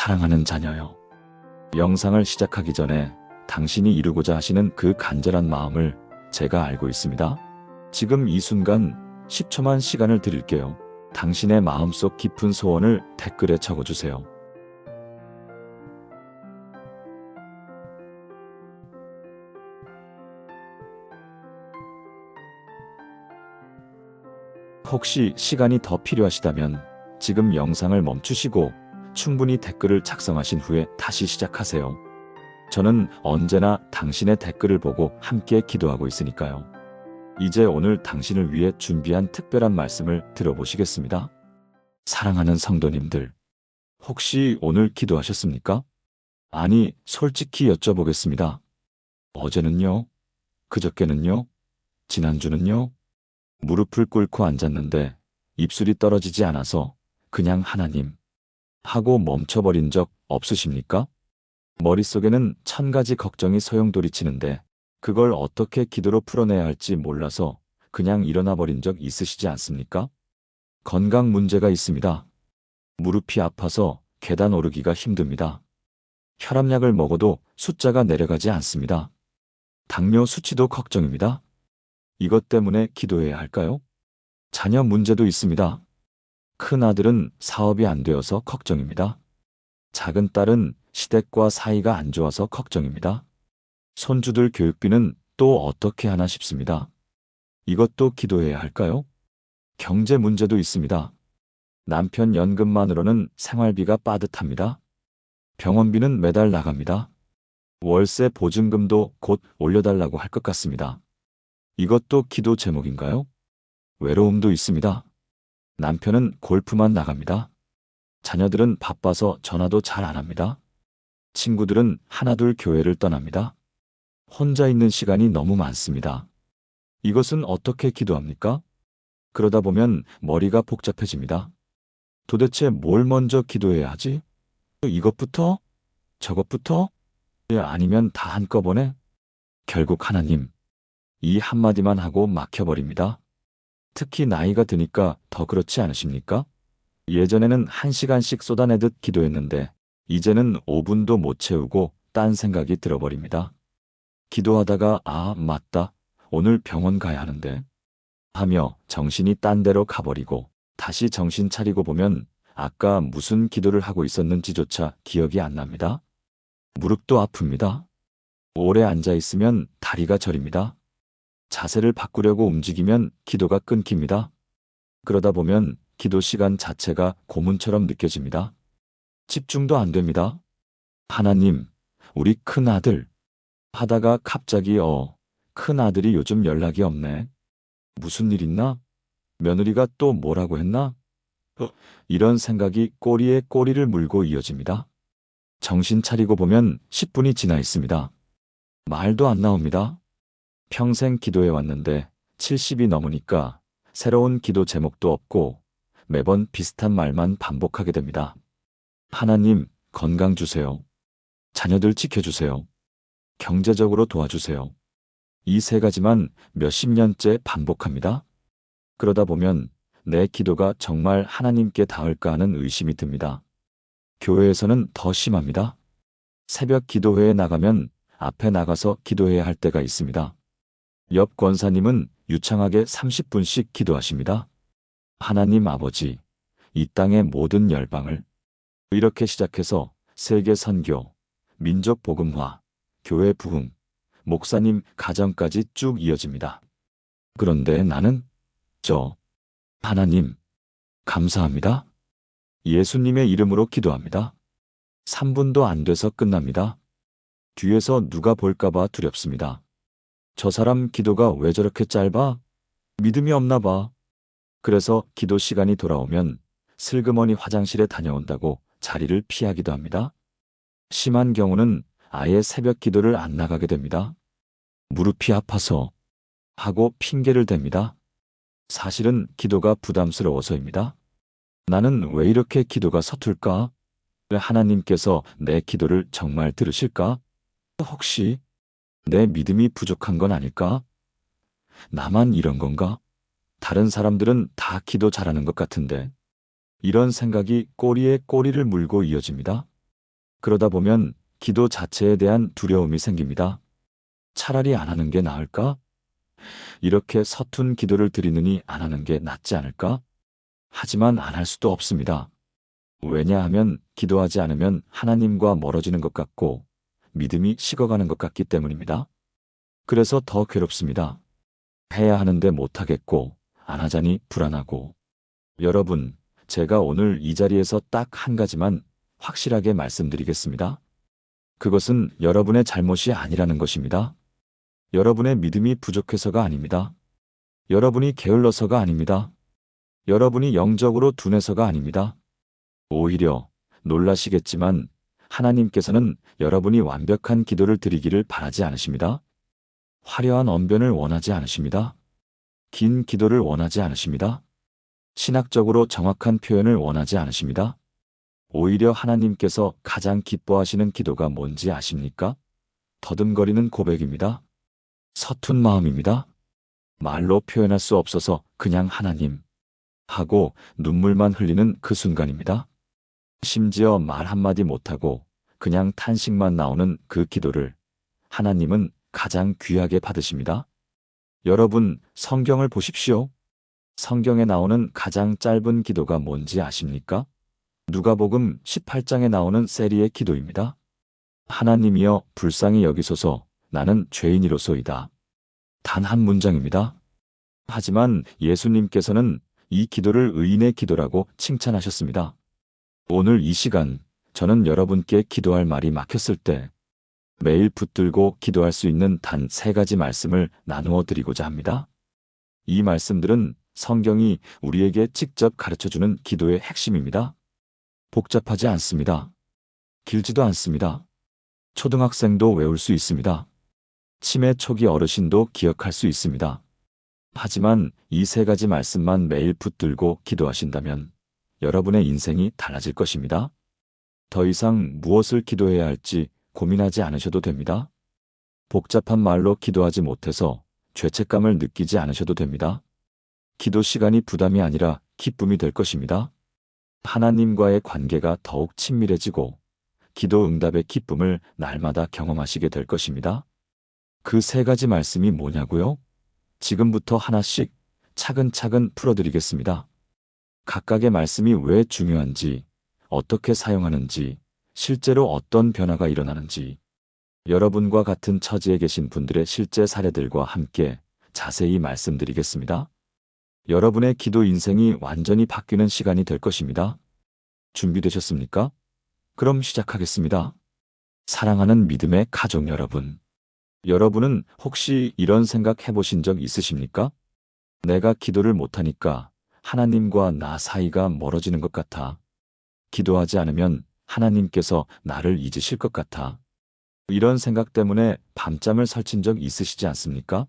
사랑하는 자녀요. 영상을 시작하기 전에 당신이 이루고자 하시는 그 간절한 마음을 제가 알고 있습니다. 지금 이 순간 10초만 시간을 드릴게요. 당신의 마음속 깊은 소원을 댓글에 적어주세요. 혹시 시간이 더 필요하시다면 지금 영상을 멈추시고 충분히 댓글을 작성하신 후에 다시 시작하세요. 저는 언제나 당신의 댓글을 보고 함께 기도하고 있으니까요. 이제 오늘 당신을 위해 준비한 특별한 말씀을 들어보시겠습니다. 사랑하는 성도님들, 혹시 오늘 기도하셨습니까? 아니, 솔직히 여쭤보겠습니다. 어제는요? 그저께는요? 지난주는요? 무릎을 꿇고 앉았는데 입술이 떨어지지 않아서 그냥 하나님 하고 멈춰버린 적 없으십니까? 머릿속에는 1000가지 걱정이 소용돌이치는데 그걸 어떻게 기도로 풀어내야 할지 몰라서 그냥 일어나 버린 적 있으시지 않습니까? 건강 문제가 있습니다. 무릎이 아파서 계단 오르기가 힘듭니다. 혈압약을 먹어도 숫자가 내려가지 않습니다. 당뇨 수치도 걱정입니다. 이것 때문에 기도해야 할까요? 자녀 문제도 있습니다. 큰 아들은 사업이 안 되어서 걱정입니다. 작은 딸은 시댁과 사이가 안 좋아서 걱정입니다. 손주들 교육비는 또 어떻게 하나 싶습니다. 이것도 기도해야 할까요? 경제 문제도 있습니다. 남편 연금만으로는 생활비가 빠듯합니다. 병원비는 매달 나갑니다. 월세 보증금도 곧 올려달라고 할 것 같습니다. 이것도 기도 제목인가요? 외로움도 있습니다. 남편은 골프만 나갑니다. 자녀들은 바빠서 전화도 잘 안 합니다. 친구들은 하나둘 교회를 떠납니다. 혼자 있는 시간이 너무 많습니다. 이것은 어떻게 기도합니까? 그러다 보면 머리가 복잡해집니다. 도대체 뭘 먼저 기도해야 하지? 이것부터? 저것부터? 아니면 다 한꺼번에? 결국 하나님, 이 한마디만 하고 막혀버립니다. 특히 나이가 드니까 더 그렇지 않으십니까? 예전에는 1시간씩 쏟아내듯 기도했는데 이제는 5분도 못 채우고 딴 생각이 들어버립니다. 기도하다가 맞다. 오늘 병원 가야 하는데 하며 정신이 딴 데로 가버리고 다시 정신 차리고 보면 아까 무슨 기도를 하고 있었는지조차 기억이 안 납니다. 무릎도 아픕니다. 오래 앉아 있으면 다리가 저립니다. 자세를 바꾸려고 움직이면 기도가 끊깁니다. 그러다 보면 기도 시간 자체가 고문처럼 느껴집니다. 집중도 안 됩니다. 하나님, 우리 큰아들 하다가 갑자기 큰아들이 요즘 연락이 없네. 무슨 일 있나? 며느리가 또 뭐라고 했나? 이런 생각이 꼬리에 꼬리를 물고 이어집니다. 정신 차리고 보면 10분이 지나 있습니다. 말도 안 나옵니다. 평생 기도해 왔는데 70이 넘으니까 새로운 기도 제목도 없고 매번 비슷한 말만 반복하게 됩니다. 하나님, 건강 주세요. 자녀들 지켜주세요. 경제적으로 도와주세요. 이 3가지만 몇십 년째 반복합니다. 그러다 보면 내 기도가 정말 하나님께 닿을까 하는 의심이 듭니다. 교회에서는 더 심합니다. 새벽 기도회에 나가면 앞에 나가서 기도해야 할 때가 있습니다. 옆 권사님은 유창하게 30분씩 기도하십니다. 하나님 아버지, 이 땅의 모든 열방을 이렇게 시작해서 세계 선교, 민족 복음화, 교회 부흥, 목사님 가정까지 쭉 이어집니다. 그런데 나는 하나님, 감사합니다. 예수님의 이름으로 기도합니다. 3분도 안 돼서 끝납니다. 뒤에서 누가 볼까봐 두렵습니다. 저 사람 기도가 왜 저렇게 짧아? 믿음이 없나 봐. 그래서 기도 시간이 돌아오면 슬그머니 화장실에 다녀온다고 자리를 피하기도 합니다. 심한 경우는 아예 새벽 기도를 안 나가게 됩니다. 무릎이 아파서 하고 핑계를 댑니다. 사실은 기도가 부담스러워서입니다. 나는 왜 이렇게 기도가 서툴까? 왜 하나님께서 내 기도를 정말 들으실까? 혹시 내 믿음이 부족한 건 아닐까? 나만 이런 건가? 다른 사람들은 다 기도 잘하는 것 같은데. 이런 생각이 꼬리에 꼬리를 물고 이어집니다. 그러다 보면 기도 자체에 대한 두려움이 생깁니다. 차라리 안 하는 게 나을까? 이렇게 서툰 기도를 드리느니 안 하는 게 낫지 않을까? 하지만 안 할 수도 없습니다. 왜냐하면 기도하지 않으면 하나님과 멀어지는 것 같고 믿음이 식어가는 것 같기 때문입니다. 그래서 더 괴롭습니다. 해야 하는데 못하겠고 안 하자니 불안하고. 여러분, 제가 오늘 이 자리에서 딱 한 가지만 확실하게 말씀드리겠습니다. 그것은 여러분의 잘못이 아니라는 것입니다. 여러분의 믿음이 부족해서가 아닙니다. 여러분이 게을러서가 아닙니다. 여러분이 영적으로 둔해서가 아닙니다. 오히려 놀라시겠지만 하나님께서는 여러분이 완벽한 기도를 드리기를 바라지 않으십니다. 화려한 언변을 원하지 않으십니다. 긴 기도를 원하지 않으십니다. 신학적으로 정확한 표현을 원하지 않으십니다. 오히려 하나님께서 가장 기뻐하시는 기도가 뭔지 아십니까? 더듬거리는 고백입니다. 서툰 마음입니다. 말로 표현할 수 없어서 그냥 하나님 하고 눈물만 흘리는 그 순간입니다. 심지어 말 한마디 못하고 그냥 탄식만 나오는 그 기도를 하나님은 가장 귀하게 받으십니다. 여러분, 성경을 보십시오. 성경에 나오는 가장 짧은 기도가 뭔지 아십니까? 누가복음 18장에 나오는 세리의 기도입니다. 하나님이여 불쌍히 여기소서 나는 죄인이로소이다. 단 한 문장입니다. 하지만 예수님께서는 이 기도를 의인의 기도라고 칭찬하셨습니다. 오늘 이 시간 저는 여러분께 기도할 말이 막혔을 때 매일 붙들고 기도할 수 있는 단 3가지 말씀을 나누어 드리고자 합니다. 이 말씀들은 성경이 우리에게 직접 가르쳐주는 기도의 핵심입니다. 복잡하지 않습니다. 길지도 않습니다. 초등학생도 외울 수 있습니다. 치매 초기 어르신도 기억할 수 있습니다. 하지만 이 3가지 말씀만 매일 붙들고 기도하신다면 여러분의 인생이 달라질 것입니다. 더 이상 무엇을 기도해야 할지 고민하지 않으셔도 됩니다. 복잡한 말로 기도하지 못해서 죄책감을 느끼지 않으셔도 됩니다. 기도 시간이 부담이 아니라 기쁨이 될 것입니다. 하나님과의 관계가 더욱 친밀해지고 기도 응답의 기쁨을 날마다 경험하시게 될 것입니다. 그 3가지 말씀이 뭐냐고요? 지금부터 하나씩 차근차근 풀어드리겠습니다. 각각의 말씀이 왜 중요한지, 어떻게 사용하는지, 실제로 어떤 변화가 일어나는지, 여러분과 같은 처지에 계신 분들의 실제 사례들과 함께 자세히 말씀드리겠습니다. 여러분의 기도 인생이 완전히 바뀌는 시간이 될 것입니다. 준비되셨습니까? 그럼 시작하겠습니다. 사랑하는 믿음의 가족 여러분. 여러분은 혹시 이런 생각 해보신 적 있으십니까? 내가 기도를 못하니까 하나님과 나 사이가 멀어지는 것 같아. 기도하지 않으면 하나님께서 나를 잊으실 것 같아. 이런 생각 때문에 밤잠을 설친 적 있으시지 않습니까?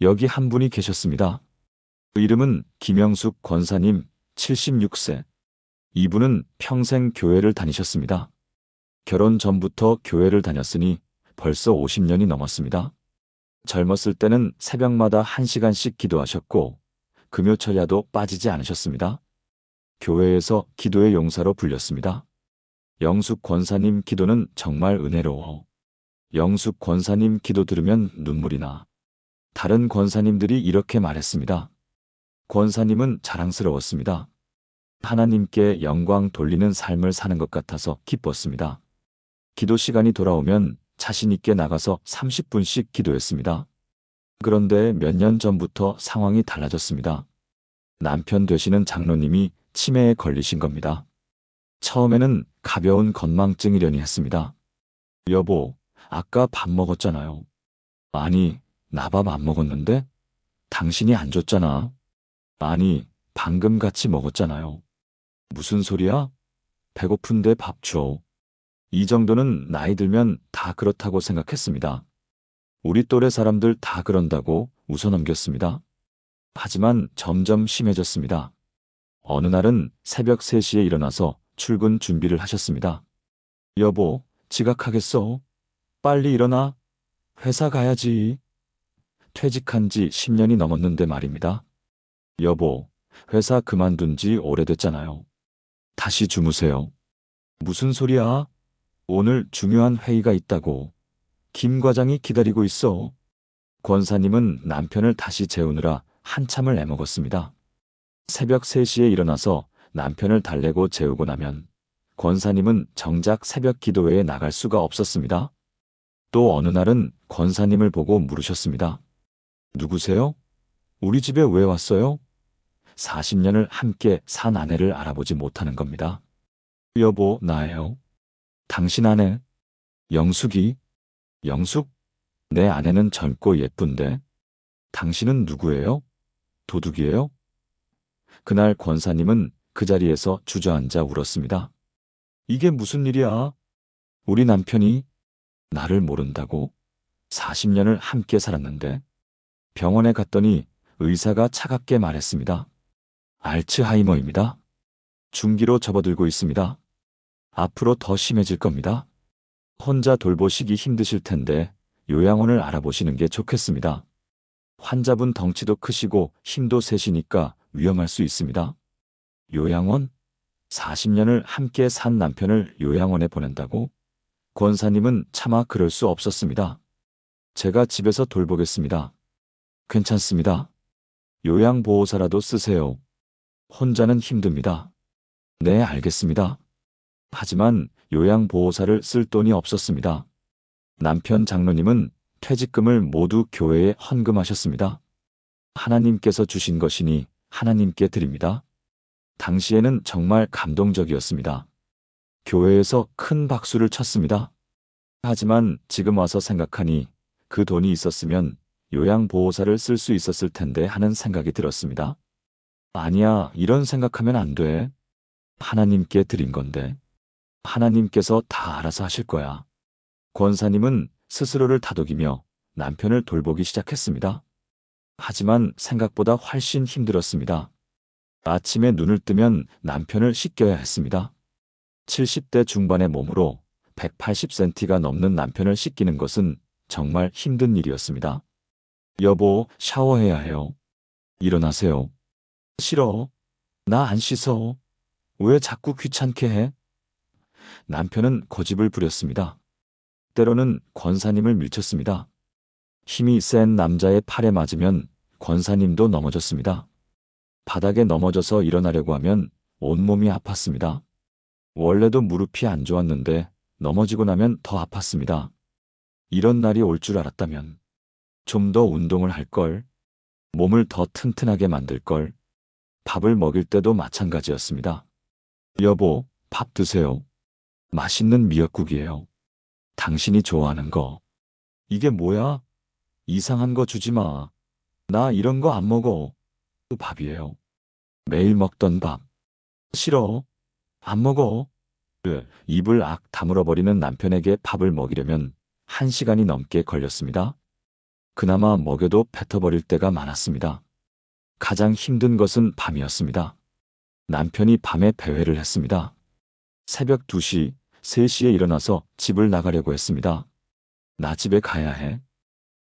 여기 한 분이 계셨습니다. 이름은 김영숙 권사님 76세. 이분은 평생 교회를 다니셨습니다. 결혼 전부터 교회를 다녔으니 벌써 50년이 넘었습니다. 젊었을 때는 새벽마다 1시간씩 기도하셨고 금요철야도 빠지지 않으셨습니다. 교회에서 기도의 용사로 불렸습니다. 영숙 권사님 기도는 정말 은혜로워. 영숙 권사님 기도 들으면 눈물이 나. 다른 권사님들이 이렇게 말했습니다. 권사님은 자랑스러웠습니다. 하나님께 영광 돌리는 삶을 사는 것 같아서 기뻤습니다. 기도 시간이 돌아오면 자신 있게 나가서 30분씩 기도했습니다. 그런데 몇 년 전부터 상황이 달라졌습니다. 남편 되시는 장로님이 치매에 걸리신 겁니다. 처음에는 가벼운 건망증이려니 했습니다. 여보, 아까 밥 먹었잖아요. 아니, 나 밥 안 먹었는데? 당신이 안 줬잖아. 아니, 방금 같이 먹었잖아요. 무슨 소리야? 배고픈데 밥 줘. 이 정도는 나이 들면 다 그렇다고 생각했습니다. 우리 또래 사람들 다 그런다고 웃어넘겼습니다. 하지만 점점 심해졌습니다. 어느 날은 새벽 3시에 일어나서 출근 준비를 하셨습니다. 여보, 지각하겠어. 빨리 일어나. 회사 가야지. 퇴직한 지 10년이 넘었는데 말입니다. 여보, 회사 그만둔 지 오래됐잖아요. 다시 주무세요. 무슨 소리야? 오늘 중요한 회의가 있다고. 김 과장이 기다리고 있어. 권사님은 남편을 다시 재우느라 한참을 애먹었습니다. 새벽 3시에 일어나서 남편을 달래고 재우고 나면 권사님은 정작 새벽 기도회에 나갈 수가 없었습니다. 또 어느 날은 권사님을 보고 물으셨습니다. 누구세요? 우리 집에 왜 왔어요? 40년을 함께 산 아내를 알아보지 못하는 겁니다. 여보, 나예요. 당신 아내? 영숙이? 영숙? 내 아내는 젊고 예쁜데. 당신은 누구예요? 도둑이에요? 그날 권사님은 그 자리에서 주저앉아 울었습니다. 이게 무슨 일이야? 우리 남편이 나를 모른다고? 40년을 함께 살았는데. 병원에 갔더니 의사가 차갑게 말했습니다. 알츠하이머입니다. 중기로 접어들고 있습니다. 앞으로 더 심해질 겁니다. 혼자 돌보시기 힘드실 텐데 요양원을 알아보시는 게 좋겠습니다. 환자분 덩치도 크시고 힘도 세시니까 위험할 수 있습니다. 요양원? 40년을 함께 산 남편을 요양원에 보낸다고? 권사님은 차마 그럴 수 없었습니다. 제가 집에서 돌보겠습니다. 괜찮습니다. 요양보호사라도 쓰세요. 혼자는 힘듭니다. 네, 알겠습니다. 하지만 요양보호사를 쓸 돈이 없었습니다. 남편 장로님은 퇴직금을 모두 교회에 헌금하셨습니다. 하나님께서 주신 것이니 하나님께 드립니다. 당시에는 정말 감동적이었습니다. 교회에서 큰 박수를 쳤습니다. 하지만 지금 와서 생각하니 그 돈이 있었으면 요양보호사를 쓸 수 있었을 텐데 하는 생각이 들었습니다. 아니야, 이런 생각하면 안 돼. 하나님께 드린 건데. 하나님께서 다 알아서 하실 거야. 권사님은 스스로를 다독이며 남편을 돌보기 시작했습니다. 하지만 생각보다 훨씬 힘들었습니다. 아침에 눈을 뜨면 남편을 씻겨야 했습니다. 70대 중반의 몸으로 180cm가 넘는 남편을 씻기는 것은 정말 힘든 일이었습니다. 여보, 샤워해야 해요. 일어나세요. 싫어. 나 안 씻어. 왜 자꾸 귀찮게 해? 남편은 고집을 부렸습니다. 때로는 권사님을 밀쳤습니다. 힘이 센 남자의 팔에 맞으면 권사님도 넘어졌습니다. 바닥에 넘어져서 일어나려고 하면 온몸이 아팠습니다. 원래도 무릎이 안 좋았는데 넘어지고 나면 더 아팠습니다. 이런 날이 올 줄 알았다면 좀 더 운동을 할 걸, 몸을 더 튼튼하게 만들 걸. 밥을 먹일 때도 마찬가지였습니다. 여보, 밥 드세요. 맛있는 미역국이에요. 당신이 좋아하는 거. 이게 뭐야? 이상한 거 주지 마. 나 이런 거 안 먹어. 그 밥이에요. 매일 먹던 밥. 싫어. 안 먹어. 입을 악 다물어버리는 남편에게 밥을 먹이려면 1시간이 넘게 걸렸습니다. 그나마 먹여도 뱉어버릴 때가 많았습니다. 가장 힘든 것은 밤이었습니다. 남편이 밤에 배회를 했습니다. 새벽 2시, 3시에 일어나서 집을 나가려고 했습니다. 나 집에 가야 해.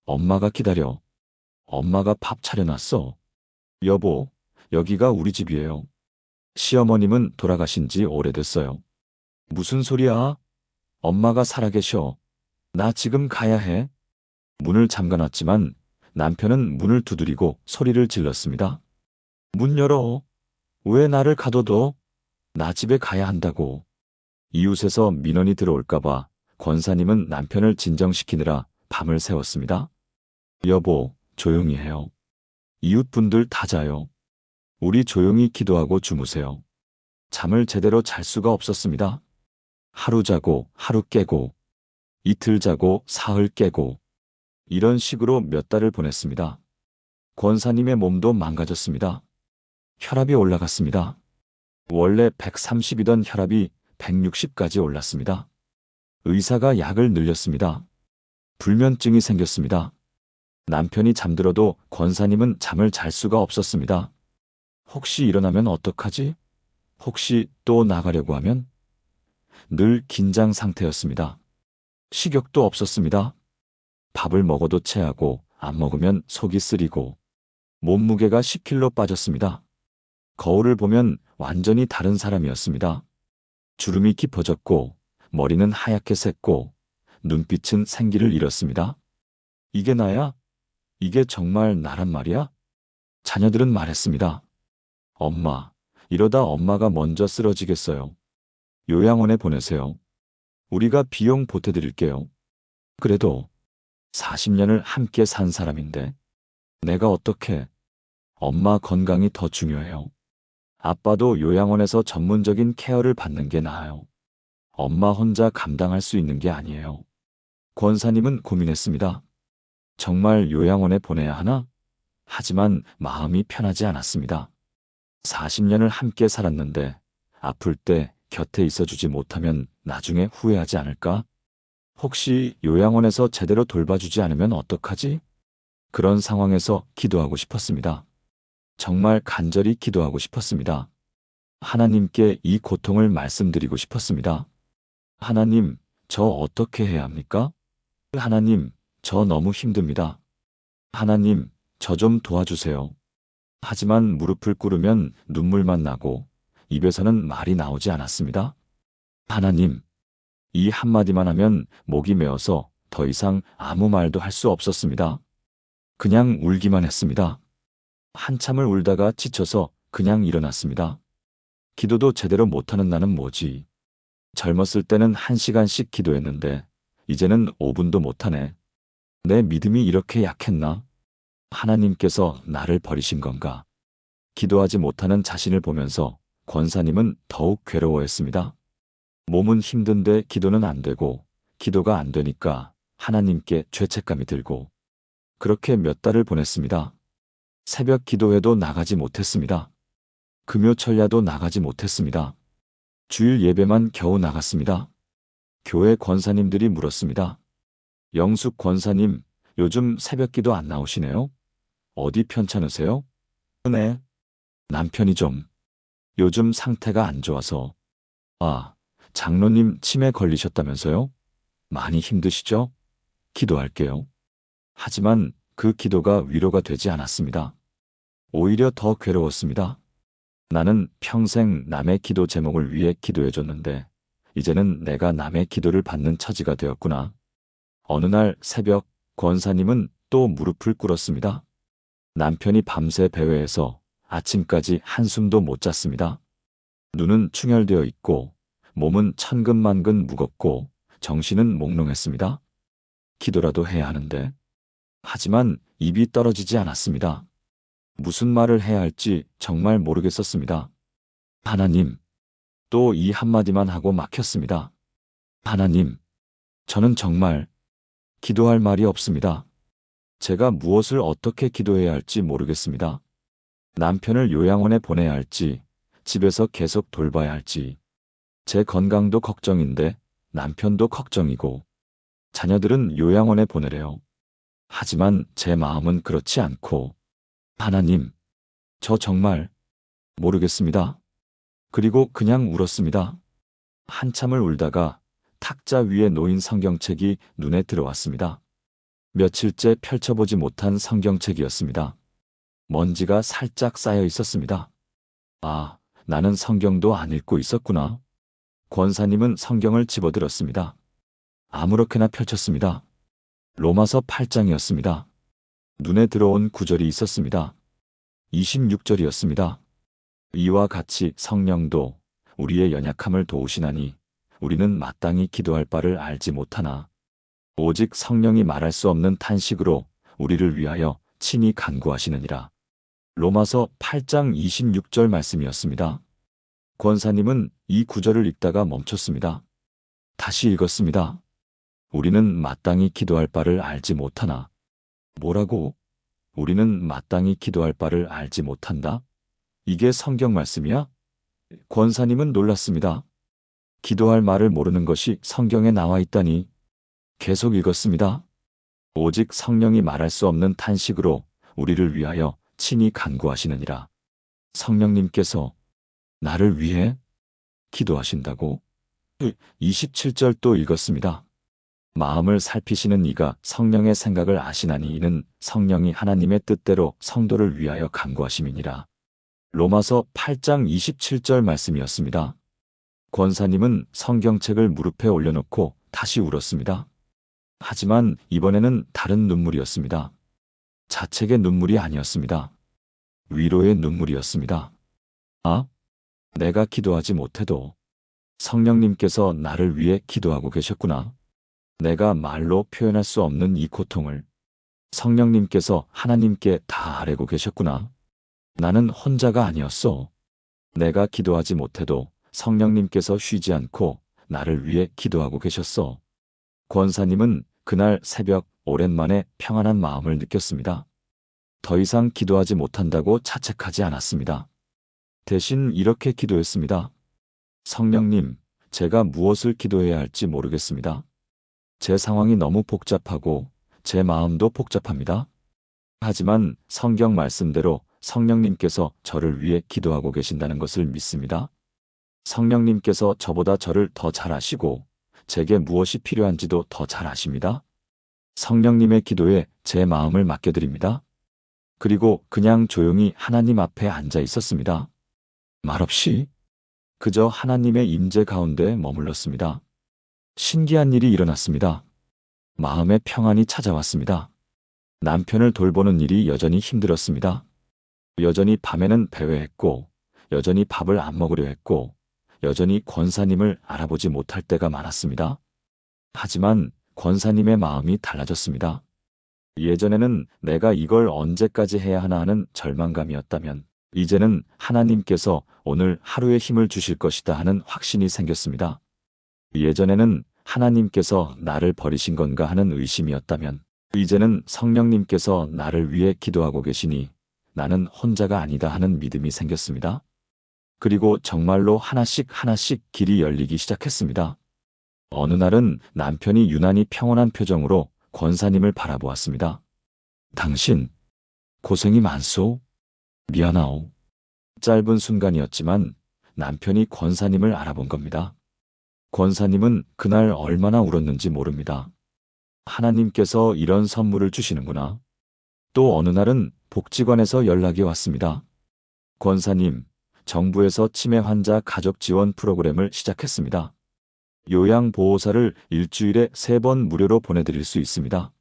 엄마가 기다려. 엄마가 밥 차려놨어. 여보, 여기가 우리 집이에요. 시어머님은 돌아가신 지 오래됐어요. 무슨 소리야? 엄마가 살아계셔. 나 지금 가야 해. 문을 잠가놨지만 남편은 문을 두드리고 소리를 질렀습니다. 문 열어. 왜 나를 가둬둬? 나 집에 가야 한다고. 이웃에서 민원이 들어올까봐 권사님은 남편을 진정시키느라 밤을 새웠습니다. 여보, 조용히 해요. 이웃분들 다 자요. 우리 조용히 기도하고 주무세요. 잠을 제대로 잘 수가 없었습니다. 하루 자고 하루 깨고, 이틀 자고 사흘 깨고, 이런 식으로 몇 달을 보냈습니다. 권사님의 몸도 망가졌습니다. 혈압이 올라갔습니다. 원래 130이던 혈압이 160까지 올랐습니다. 의사가 약을 늘렸습니다. 불면증이 생겼습니다. 남편이 잠들어도 권사님은 잠을 잘 수가 없었습니다. 혹시 일어나면 어떡하지? 혹시 또 나가려고 하면? 늘 긴장 상태였습니다. 식욕도 없었습니다. 밥을 먹어도 체하고 안 먹으면 속이 쓰리고 몸무게가 10kg 빠졌습니다. 거울을 보면 완전히 다른 사람이었습니다. 주름이 깊어졌고 머리는 하얗게 샜고 눈빛은 생기를 잃었습니다. 이게 나야? 이게 정말 나란 말이야? 자녀들은 말했습니다. 엄마, 이러다 엄마가 먼저 쓰러지겠어요. 요양원에 보내세요. 우리가 비용 보태드릴게요. 그래도 40년을 함께 산 사람인데 내가 어떻게. 엄마 건강이 더 중요해요. 아빠도 요양원에서 전문적인 케어를 받는 게 나아요. 엄마 혼자 감당할 수 있는 게 아니에요. 권사님은 고민했습니다. 정말 요양원에 보내야 하나? 하지만 마음이 편하지 않았습니다. 40년을 함께 살았는데 아플 때 곁에 있어주지 못하면 나중에 후회하지 않을까? 혹시 요양원에서 제대로 돌봐주지 않으면 어떡하지? 그런 상황에서 기도하고 싶었습니다. 정말 간절히 기도하고 싶었습니다. 하나님께 이 고통을 말씀드리고 싶었습니다. 하나님, 저 어떻게 해야 합니까? 하나님, 저 너무 힘듭니다. 하나님, 저 좀 도와주세요. 하지만 무릎을 꿇으면 눈물만 나고 입에서는 말이 나오지 않았습니다. 하나님, 이 한마디만 하면 목이 메어서 더 이상 아무 말도 할 수 없었습니다. 그냥 울기만 했습니다. 한참을 울다가 지쳐서 그냥 일어났습니다. 기도도 제대로 못하는 나는 뭐지? 젊었을 때는 1시간씩 기도했는데 이제는 5분도 못하네. 내 믿음이 이렇게 약했나? 하나님께서 나를 버리신 건가? 기도하지 못하는 자신을 보면서 권사님은 더욱 괴로워했습니다. 몸은 힘든데 기도는 안 되고 기도가 안 되니까 하나님께 죄책감이 들고 그렇게 몇 달을 보냈습니다. 새벽 기도회도 나가지 못했습니다. 금요철야도 나가지 못했습니다. 주일 예배만 겨우 나갔습니다. 교회 권사님들이 물었습니다. 영숙 권사님, 요즘 새벽 기도 안 나오시네요? 어디 편찮으세요? 네. 남편이 좀 요즘 상태가 안 좋아서. 아, 장로님 치매 걸리셨다면서요? 많이 힘드시죠? 기도할게요. 하지만 그 기도가 위로가 되지 않았습니다. 오히려 더 괴로웠습니다. 나는 평생 남의 기도 제목을 위해 기도해줬는데 이제는 내가 남의 기도를 받는 처지가 되었구나. 어느 날 새벽 권사님은 또 무릎을 꿇었습니다. 남편이 밤새 배회해서 아침까지 한숨도 못 잤습니다. 눈은 충혈되어 있고 몸은 천근만근 무겁고 정신은 몽롱했습니다. 기도라도 해야 하는데. 하지만 입이 떨어지지 않았습니다. 무슨 말을 해야 할지 정말 모르겠었습니다. 하나님, 또 이 한마디만 하고 막혔습니다. 하나님, 저는 정말 기도할 말이 없습니다. 제가 무엇을 어떻게 기도해야 할지 모르겠습니다. 남편을 요양원에 보내야 할지, 집에서 계속 돌봐야 할지, 제 건강도 걱정인데 남편도 걱정이고, 자녀들은 요양원에 보내래요. 하지만 제 마음은 그렇지 않고, 하나님, 저 정말 모르겠습니다. 그리고 그냥 울었습니다. 한참을 울다가 탁자 위에 놓인 성경책이 눈에 들어왔습니다. 며칠째 펼쳐보지 못한 성경책이었습니다. 먼지가 살짝 쌓여 있었습니다. 아, 나는 성경도 안 읽고 있었구나. 권사님은 성경을 집어들었습니다. 아무렇게나 펼쳤습니다. 로마서 8장이었습니다. 눈에 들어온 구절이 있었습니다. 26절이었습니다. 이와 같이 성령도 우리의 연약함을 도우시나니 우리는 마땅히 기도할 바를 알지 못하나 오직 성령이 말할 수 없는 탄식으로 우리를 위하여 친히 간구하시느니라. 로마서 8장 26절 말씀이었습니다. 권사님은 이 구절을 읽다가 멈췄습니다. 다시 읽었습니다. 우리는 마땅히 기도할 바를 알지 못하나. 뭐라고? 우리는 마땅히 기도할 바를 알지 못한다? 이게 성경 말씀이야? 권사님은 놀랐습니다. 기도할 말을 모르는 것이 성경에 나와 있다니. 계속 읽었습니다. 오직 성령이 말할 수 없는 탄식으로 우리를 위하여 친히 간구하시느니라. 성령님께서 나를 위해 기도하신다고? 27절 또 읽었습니다. 마음을 살피시는 이가 성령의 생각을 아시나니 이는 성령이 하나님의 뜻대로 성도를 위하여 간구하심이니라. 로마서 8장 27절 말씀이었습니다. 권사님은 성경책을 무릎에 올려놓고 다시 울었습니다. 하지만 이번에는 다른 눈물이었습니다. 자책의 눈물이 아니었습니다. 위로의 눈물이었습니다. 아, 내가 기도하지 못해도 성령님께서 나를 위해 기도하고 계셨구나. 내가 말로 표현할 수 없는 이 고통을 성령님께서 하나님께 다 아뢰고 계셨구나. 나는 혼자가 아니었어. 내가 기도하지 못해도 성령님께서 쉬지 않고 나를 위해 기도하고 계셨어. 권사님은 그날 새벽 오랜만에 평안한 마음을 느꼈습니다. 더 이상 기도하지 못한다고 자책하지 않았습니다. 대신 이렇게 기도했습니다. 성령님, 제가 무엇을 기도해야 할지 모르겠습니다. 제 상황이 너무 복잡하고 제 마음도 복잡합니다. 하지만 성경 말씀대로 성령님께서 저를 위해 기도하고 계신다는 것을 믿습니다. 성령님께서 저보다 저를 더 잘 아시고 제게 무엇이 필요한지도 더 잘 아십니다. 성령님의 기도에 제 마음을 맡겨드립니다. 그리고 그냥 조용히 하나님 앞에 앉아 있었습니다. 말없이 그저 하나님의 임재 가운데 머물렀습니다. 신기한 일이 일어났습니다. 마음의 평안이 찾아왔습니다. 남편을 돌보는 일이 여전히 힘들었습니다. 여전히 밤에는 배회했고, 여전히 밥을 안 먹으려 했고, 여전히 권사님을 알아보지 못할 때가 많았습니다. 하지만 권사님의 마음이 달라졌습니다. 예전에는 내가 이걸 언제까지 해야 하나 하는 절망감이었다면, 이제는 하나님께서 오늘 하루의 힘을 주실 것이다 하는 확신이 생겼습니다. 예전에는 하나님께서 나를 버리신 건가 하는 의심이었다면, 이제는 성령님께서 나를 위해 기도하고 계시니 나는 혼자가 아니다 하는 믿음이 생겼습니다. 그리고 정말로 하나씩 하나씩 길이 열리기 시작했습니다. 어느 날은 남편이 유난히 평온한 표정으로 권사님을 바라보았습니다. 당신, 고생이 많소? 미안하오. 짧은 순간이었지만 남편이 권사님을 알아본 겁니다. 권사님은 그날 얼마나 울었는지 모릅니다. 하나님께서 이런 선물을 주시는구나. 또 어느 날은 복지관에서 연락이 왔습니다. 권사님, 정부에서 치매 환자 가족 지원 프로그램을 시작했습니다. 요양보호사를 일주일에 3번 무료로 보내드릴 수 있습니다.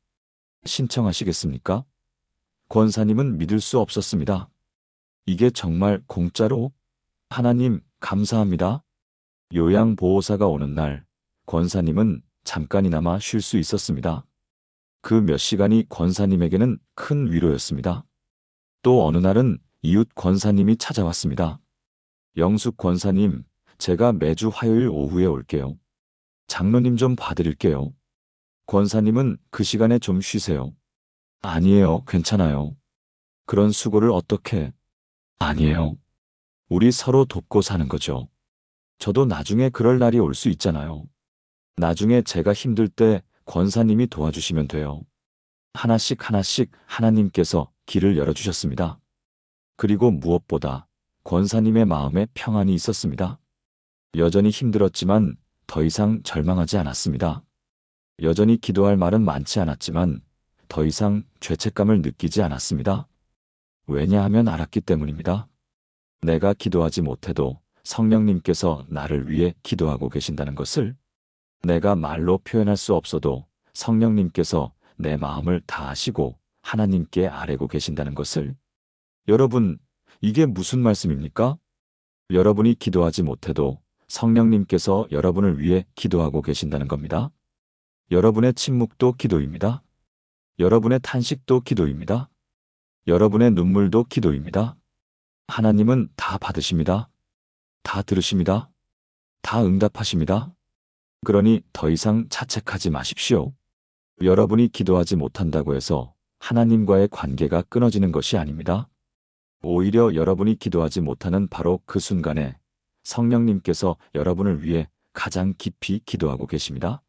신청하시겠습니까? 권사님은 믿을 수 없었습니다. 이게 정말 공짜로? 하나님, 감사합니다. 요양보호사가 오는 날, 권사님은 잠깐이나마 쉴 수 있었습니다. 그 몇 시간이 권사님에게는 큰 위로였습니다. 또 어느 날은 이웃 권사님이 찾아왔습니다. 영숙 권사님, 제가 매주 화요일 오후에 올게요. 장로님 좀 봐드릴게요. 권사님은 그 시간에 좀 쉬세요. 아니에요, 괜찮아요. 그런 수고를 어떻게? 아니에요. 우리 서로 돕고 사는 거죠. 저도 나중에 그럴 날이 올 수 있잖아요. 나중에 제가 힘들 때 권사님이 도와주시면 돼요. 하나씩 하나씩 하나님께서 길을 열어주셨습니다. 그리고 무엇보다 권사님의 마음에 평안이 있었습니다. 여전히 힘들었지만 더 이상 절망하지 않았습니다. 여전히 기도할 말은 많지 않았지만 더 이상 죄책감을 느끼지 않았습니다. 왜냐하면 알았기 때문입니다. 내가 기도하지 못해도 성령님께서 나를 위해 기도하고 계신다는 것을, 내가 말로 표현할 수 없어도 성령님께서 내 마음을 다 아시고 하나님께 아뢰고 계신다는 것을. 여러분, 이게 무슨 말씀입니까? 여러분이 기도하지 못해도 성령님께서 여러분을 위해 기도하고 계신다는 겁니다. 여러분의 침묵도 기도입니다. 여러분의 탄식도 기도입니다. 여러분의 눈물도 기도입니다. 하나님은 다 받으십니다. 다 들으십니다. 다 응답하십니다. 그러니 더 이상 자책하지 마십시오. 여러분이 기도하지 못한다고 해서 하나님과의 관계가 끊어지는 것이 아닙니다. 오히려 여러분이 기도하지 못하는 바로 그 순간에 성령님께서 여러분을 위해 가장 깊이 기도하고 계십니다.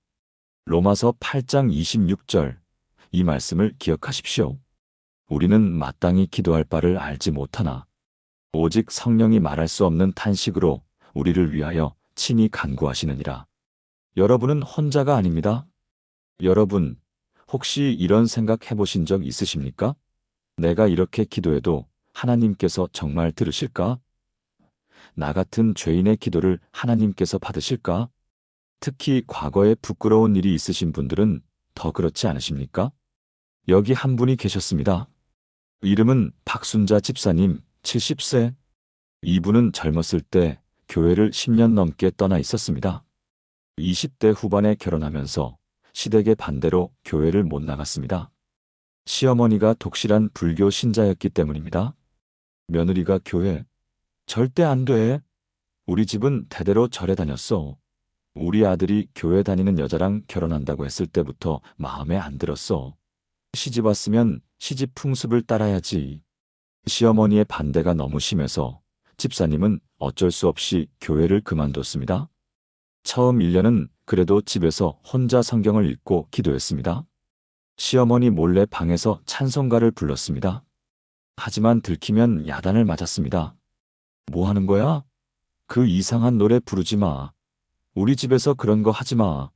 로마서 8장 26절, 이 말씀을 기억하십시오. 우리는 마땅히 기도할 바를 알지 못하나 오직 성령이 말할 수 없는 탄식으로 우리를 위하여 친히 간구하시느니라. 여러분은 혼자가 아닙니다. 여러분, 혹시 이런 생각 해보신 적 있으십니까? 내가 이렇게 기도해도 하나님께서 정말 들으실까? 나 같은 죄인의 기도를 하나님께서 받으실까? 특히 과거에 부끄러운 일이 있으신 분들은 더 그렇지 않으십니까? 여기 한 분이 계셨습니다. 이름은 박순자 집사님, 70세. 이분은 젊었을 때 교회를 10년 넘게 떠나 있었습니다. 20대 후반에 결혼하면서 시댁의 반대로 교회를 못 나갔습니다. 시어머니가 독실한 불교 신자였기 때문입니다. 며느리가 교회, 절대 안 돼. 우리 집은 대대로 절에 다녔어. 우리 아들이 교회 다니는 여자랑 결혼한다고 했을 때부터 마음에 안 들었어. 시집 왔으면 시집 풍습을 따라야지. 시어머니의 반대가 너무 심해서 집사님은 어쩔 수 없이 교회를 그만뒀습니다. 처음 1년은 그래도 집에서 혼자 성경을 읽고 기도했습니다. 시어머니 몰래 방에서 찬송가를 불렀습니다. 하지만 들키면 야단을 맞았습니다. 뭐 하는 거야? 그 이상한 노래 부르지 마. 우리 집에서 그런 거 하지 마.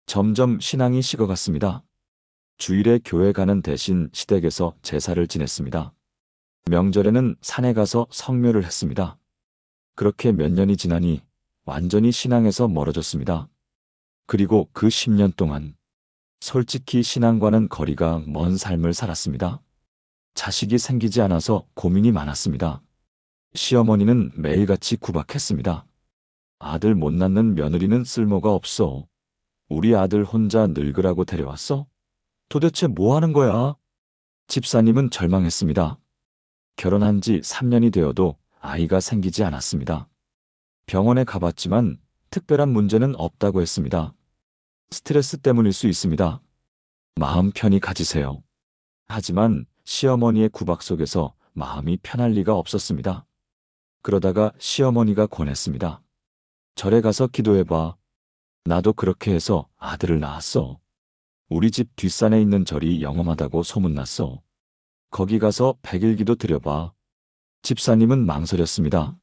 점점 신앙이 식어갔습니다. 주일에 교회 가는 대신 시댁에서 제사를 지냈습니다. 명절에는 산에 가서 성묘를 했습니다. 그렇게 몇 년이 지나니 완전히 신앙에서 멀어졌습니다. 그리고 그 10년 동안 솔직히 신앙과는 거리가 먼 삶을 살았습니다. 자식이 생기지 않아서 고민이 많았습니다. 시어머니는 매일같이 구박했습니다. 아들 못 낳는 며느리는 쓸모가 없어. 우리 아들 혼자 늙으라고 데려왔어? 도대체 뭐 하는 거야? 집사님은 절망했습니다. 결혼한 지 3년이 되어도 아이가 생기지 않았습니다. 병원에 가봤지만 특별한 문제는 없다고 했습니다. 스트레스 때문일 수 있습니다. 마음 편히 가지세요. 하지만 시어머니의 구박 속에서 마음이 편할 리가 없었습니다. 그러다가 시어머니가 권했습니다. 절에 가서 기도해봐. 나도 그렇게 해서 아들을 낳았어. 우리 집 뒷산에 있는 절이 영험하다고 소문났어. 거기 가서 100일 기도 드려봐. 집사님은 망설였습니다.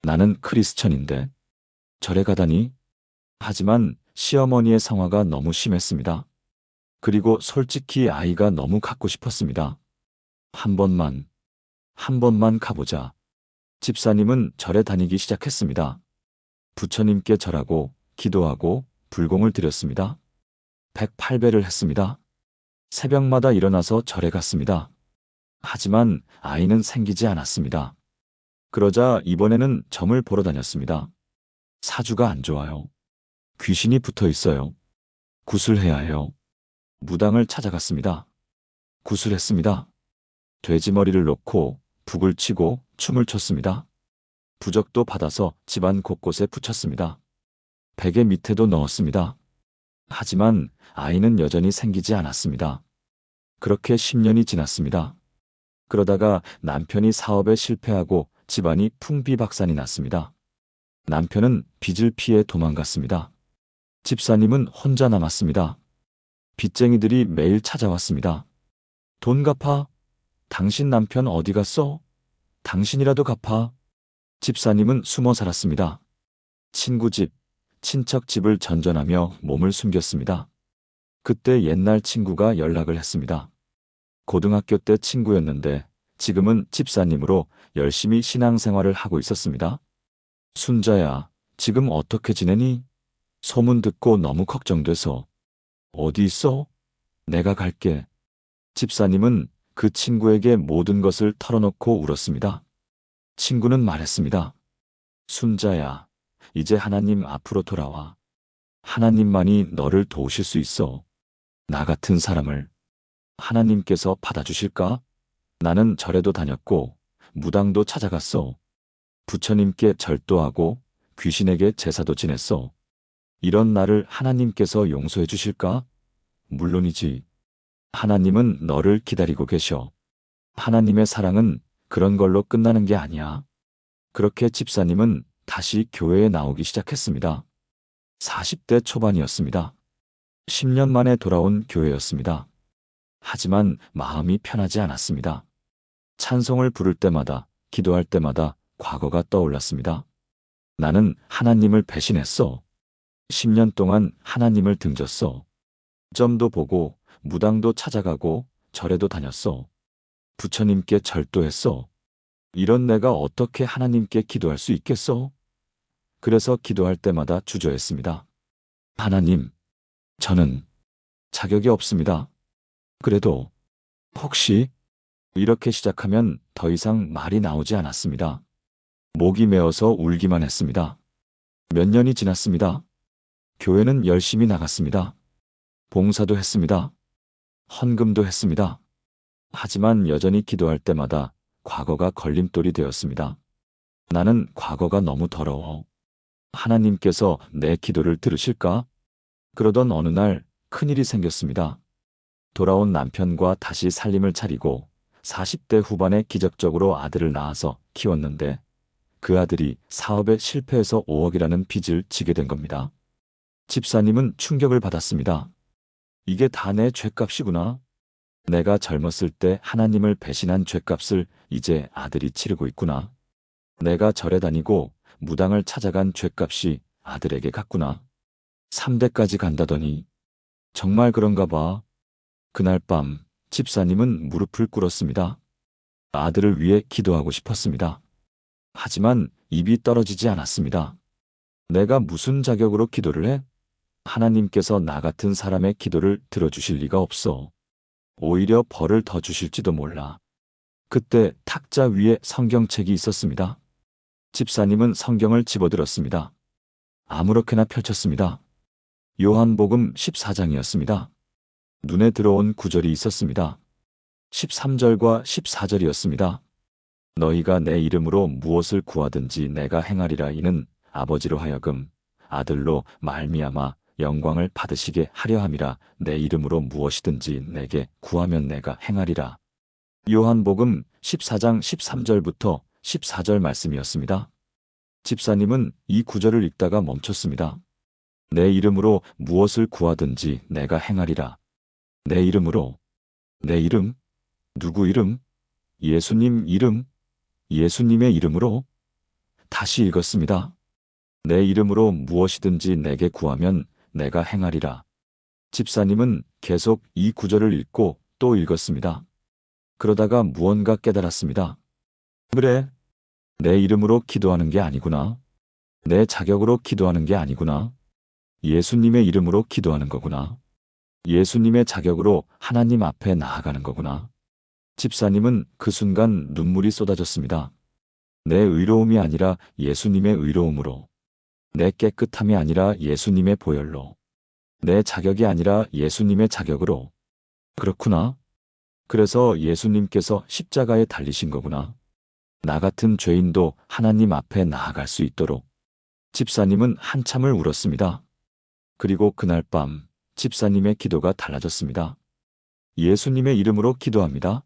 나는 크리스천인데 절에 가다니? 하지만 시어머니의 상화가 너무 심했습니다. 그리고 솔직히 아이가 너무 갖고 싶었습니다. 한 번만 가보자. 집사님은 절에 다니기 시작했습니다. 부처님께 절하고 기도하고 불공을 드렸습니다. 108배를 했습니다. 새벽마다 일어나서 절에 갔습니다. 하지만 아이는 생기지 않았습니다. 그러자 이번에는 점을 보러 다녔습니다. 사주가 안 좋아요. 귀신이 붙어 있어요. 구술해야 해요. 무당을 찾아갔습니다. 구술했습니다. 돼지머리를 놓고 북을 치고 춤을 췄습니다. 부적도 받아서 집안 곳곳에 붙였습니다. 베개 밑에도 넣었습니다. 하지만 아이는 여전히 생기지 않았습니다. 그렇게 10년이 지났습니다. 그러다가 남편이 사업에 실패하고 집안이 풍비박산이 났습니다. 남편은 빚을 피해 도망갔습니다. 집사님은 혼자 남았습니다. 빚쟁이들이 매일 찾아왔습니다. 돈 갚아. 당신 남편 어디 갔어? 당신이라도 갚아. 집사님은 숨어 살았습니다. 친구 집, 친척 집을 전전하며 몸을 숨겼습니다. 그때 옛날 친구가 연락을 했습니다. 고등학교 때 친구였는데 지금은 집사님으로 열심히 신앙생활을 하고 있었습니다. 순자야, 지금 어떻게 지내니? 소문 듣고 너무 걱정돼서. 어디 있어? 내가 갈게. 집사님은 그 친구에게 모든 것을 털어놓고 울었습니다. 친구는 말했습니다. 순자야, 이제 하나님 앞으로 돌아와. 하나님만이 너를 도우실 수 있어. 나 같은 사람을 하나님께서 받아주실까? 나는 절에도 다녔고 무당도 찾아갔어. 부처님께 절도하고 귀신에게 제사도 지냈어. 이런 나를 하나님께서 용서해 주실까? 물론이지. 하나님은 너를 기다리고 계셔. 하나님의 사랑은 그런 걸로 끝나는 게 아니야. 그렇게 집사님은 다시 교회에 나오기 시작했습니다. 40대 초반이었습니다. 10년 만에 돌아온 교회였습니다. 하지만 마음이 편하지 않았습니다. 찬송을 부를 때마다, 기도할 때마다 과거가 떠올랐습니다. 나는 하나님을 배신했어. 10년 동안 하나님을 등졌어. 점도 보고 무당도 찾아가고 절에도 다녔어. 부처님께 절도했어. 이런 내가 어떻게 하나님께 기도할 수 있겠어? 그래서 기도할 때마다 주저했습니다. 하나님, 저는 자격이 없습니다. 그래도 혹시 이렇게 시작하면 더 이상 말이 나오지 않았습니다. 목이 메어서 울기만 했습니다. 몇 년이 지났습니다. 교회는 열심히 나갔습니다. 봉사도 했습니다. 헌금도 했습니다. 하지만 여전히 기도할 때마다 과거가 걸림돌이 되었습니다. 나는 과거가 너무 더러워. 하나님께서 내 기도를 들으실까? 그러던 어느 날 큰일이 생겼습니다. 돌아온 남편과 다시 살림을 차리고 40대 후반에 기적적으로 아들을 낳아서 키웠는데 그 아들이 사업에 실패해서 5억이라는 빚을 지게 된 겁니다. 집사님은 충격을 받았습니다. 이게 다 내 죗값이구나. 내가 젊었을 때 하나님을 배신한 죗값을 이제 아들이 치르고 있구나. 내가 절에 다니고 무당을 찾아간 죗값이 아들에게 갔구나. 3대까지 간다더니 정말 그런가 봐. 그날 밤 집사님은 무릎을 꿇었습니다. 아들을 위해 기도하고 싶었습니다. 하지만 입이 떨어지지 않았습니다. 내가 무슨 자격으로 기도를 해? 하나님께서 나 같은 사람의 기도를 들어주실 리가 없어. 오히려 벌을 더 주실지도 몰라. 그때 탁자 위에 성경책이 있었습니다. 집사님은 성경을 집어들었습니다. 아무렇게나 펼쳤습니다. 요한복음 14장이었습니다. 눈에 들어온 구절이 있었습니다. 13절과 14절이었습니다. 너희가 내 이름으로 무엇을 구하든지 내가 행하리라. 이는 아버지로 하여금 아들로 말미암아 영광을 받으시게 하려 함이라. 내 이름으로 무엇이든지 내게 구하면 내가 행하리라. 요한복음 14장 13절부터 14절 말씀이었습니다. 집사님은 이 구절을 읽다가 멈췄습니다. 내 이름으로 무엇을 구하든지 내가 행하리라. 내 이름으로. 내 이름? 누구 이름? 예수님 이름? 예수님의 이름으로? 다시 읽었습니다. 내 이름으로 무엇이든지 내게 구하면 내가 행하리라. 집사님은 계속 이 구절을 읽고 또 읽었습니다. 그러다가 무언가 깨달았습니다. 그래, 내 이름으로 기도하는 게 아니구나. 내 자격으로 기도하는 게 아니구나. 예수님의 이름으로 기도하는 거구나. 예수님의 자격으로 하나님 앞에 나아가는 거구나. 집사님은 그 순간 눈물이 쏟아졌습니다. 내 의로움이 아니라 예수님의 의로움으로. 내 깨끗함이 아니라 예수님의 보혈로. 내 자격이 아니라 예수님의 자격으로. 그렇구나. 그래서 예수님께서 십자가에 달리신 거구나. 나 같은 죄인도 하나님 앞에 나아갈 수 있도록. 집사님은 한참을 울었습니다. 그리고 그날 밤 집사님의 기도가 달라졌습니다. 예수님의 이름으로 기도합니다.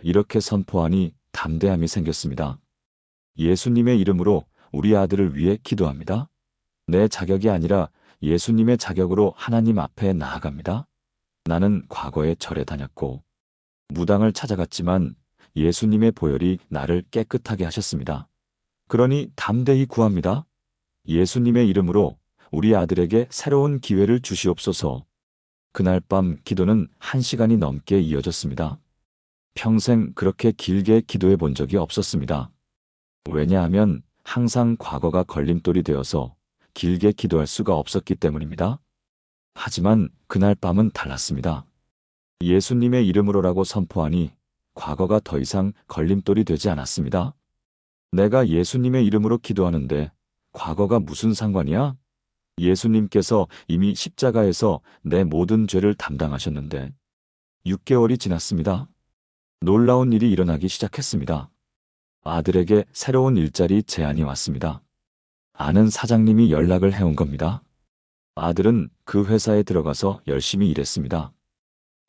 이렇게 선포하니 담대함이 생겼습니다. 예수님의 이름으로 우리 아들을 위해 기도합니다. 내 자격이 아니라 예수님의 자격으로 하나님 앞에 나아갑니다. 나는 과거에 절에 다녔고 무당을 찾아갔지만 예수님의 보혈이 나를 깨끗하게 하셨습니다. 그러니 담대히 구합니다. 예수님의 이름으로 우리 아들에게 새로운 기회를 주시옵소서. 그날 밤 기도는 1시간이 넘게 이어졌습니다. 평생 그렇게 길게 기도해 본 적이 없었습니다. 왜냐하면 항상 과거가 걸림돌이 되어서 길게 기도할 수가 없었기 때문입니다. 하지만 그날 밤은 달랐습니다. 예수님의 이름으로라고 선포하니 과거가 더 이상 걸림돌이 되지 않았습니다. 내가 예수님의 이름으로 기도하는데 과거가 무슨 상관이야? 예수님께서 이미 십자가에서 내 모든 죄를 담당하셨는데 6개월이 지났습니다. 놀라운 일이 일어나기 시작했습니다. 아들에게 새로운 일자리 제안이 왔습니다. 아는 사장님이 연락을 해온 겁니다. 아들은 그 회사에 들어가서 열심히 일했습니다.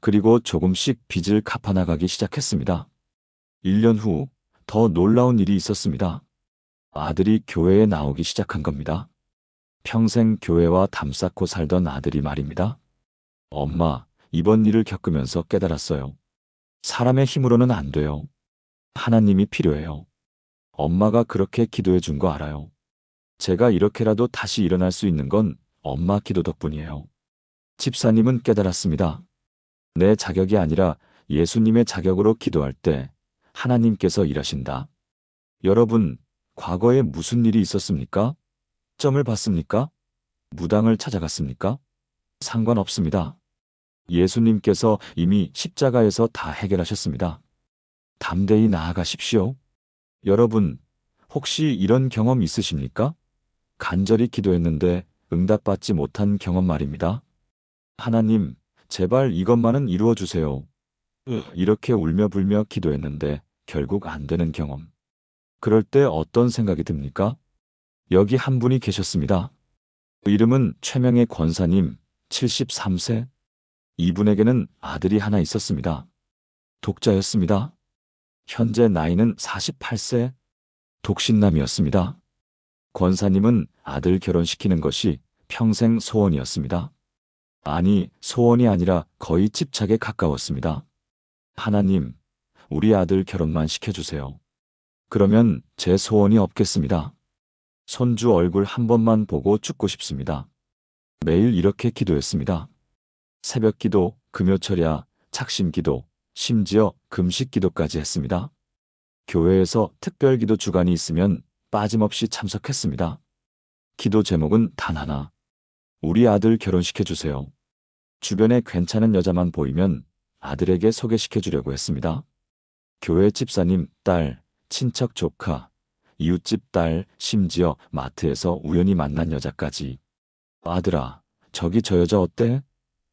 그리고 조금씩 빚을 갚아나가기 시작했습니다. 1년 후 더 놀라운 일이 있었습니다. 아들이 교회에 나오기 시작한 겁니다. 평생 교회와 담 쌓고 살던 아들이 말입니다. 엄마, 이번 일을 겪으면서 깨달았어요. 사람의 힘으로는 안 돼요. 하나님이 필요해요. 엄마가 그렇게 기도해 준 거 알아요. 제가 이렇게라도 다시 일어날 수 있는 건 엄마 기도 덕분이에요. 집사님은 깨달았습니다. 내 자격이 아니라 예수님의 자격으로 기도할 때 하나님께서 일하신다. 여러분, 과거에 무슨 일이 있었습니까? 점을 봤습니까? 무당을 찾아갔습니까? 상관없습니다. 예수님께서 이미 십자가에서 다 해결하셨습니다. 담대히 나아가십시오. 여러분, 혹시 이런 경험 있으십니까? 간절히 기도했는데 응답받지 못한 경험 말입니다. 하나님, 제발 이것만은 이루어 주세요. 이렇게 울며 불며 기도했는데 결국 안 되는 경험. 그럴 때 어떤 생각이 듭니까? 여기 한 분이 계셨습니다. 이름은 최명의 권사님, 73세. 이분에게는 아들이 하나 있었습니다. 독자였습니다. 현재 나이는 48세. 독신남이었습니다. 권사님은 아들 결혼시키는 것이 평생 소원이었습니다. 아니, 소원이 아니라 거의 집착에 가까웠습니다. 하나님, 우리 아들 결혼만 시켜주세요. 그러면 제 소원이 없겠습니다. 손주 얼굴 한 번만 보고 죽고 싶습니다. 매일 이렇게 기도했습니다. 새벽 기도, 금요철야, 착심 기도, 심지어 금식 기도까지 했습니다. 교회에서 특별 기도 주간이 있으면 빠짐없이 참석했습니다. 기도 제목은 단 하나. 우리 아들 결혼시켜주세요. 주변에 괜찮은 여자만 보이면 아들에게 소개시켜 주려고 했습니다. 교회 집사님 딸, 친척 조카, 이웃집 딸, 심지어 마트에서 우연히 만난 여자까지. 아들아, 저기 저 여자 어때?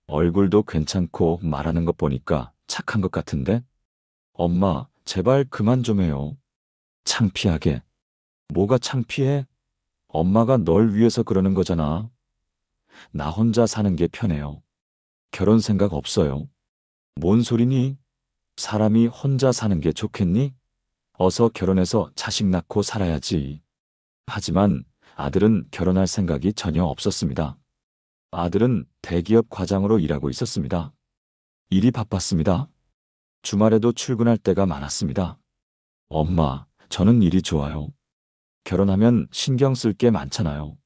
얼굴도 괜찮고 말하는 것 보니까 착한 것 같은데? 엄마, 제발 그만 좀 해요. 창피하게. 뭐가 창피해? 엄마가 널 위해서 그러는 거잖아. 나 혼자 사는 게 편해요. 결혼 생각 없어요. 뭔 소리니? 사람이 혼자 사는 게 좋겠니? 어서 결혼해서 자식 낳고 살아야지. 하지만 아들은 결혼할 생각이 전혀 없었습니다. 아들은 대기업 과장으로 일하고 있었습니다. 일이 바빴습니다. 주말에도 출근할 때가 많았습니다. 엄마, 저는 일이 좋아요. 결혼하면 신경 쓸 게 많잖아요.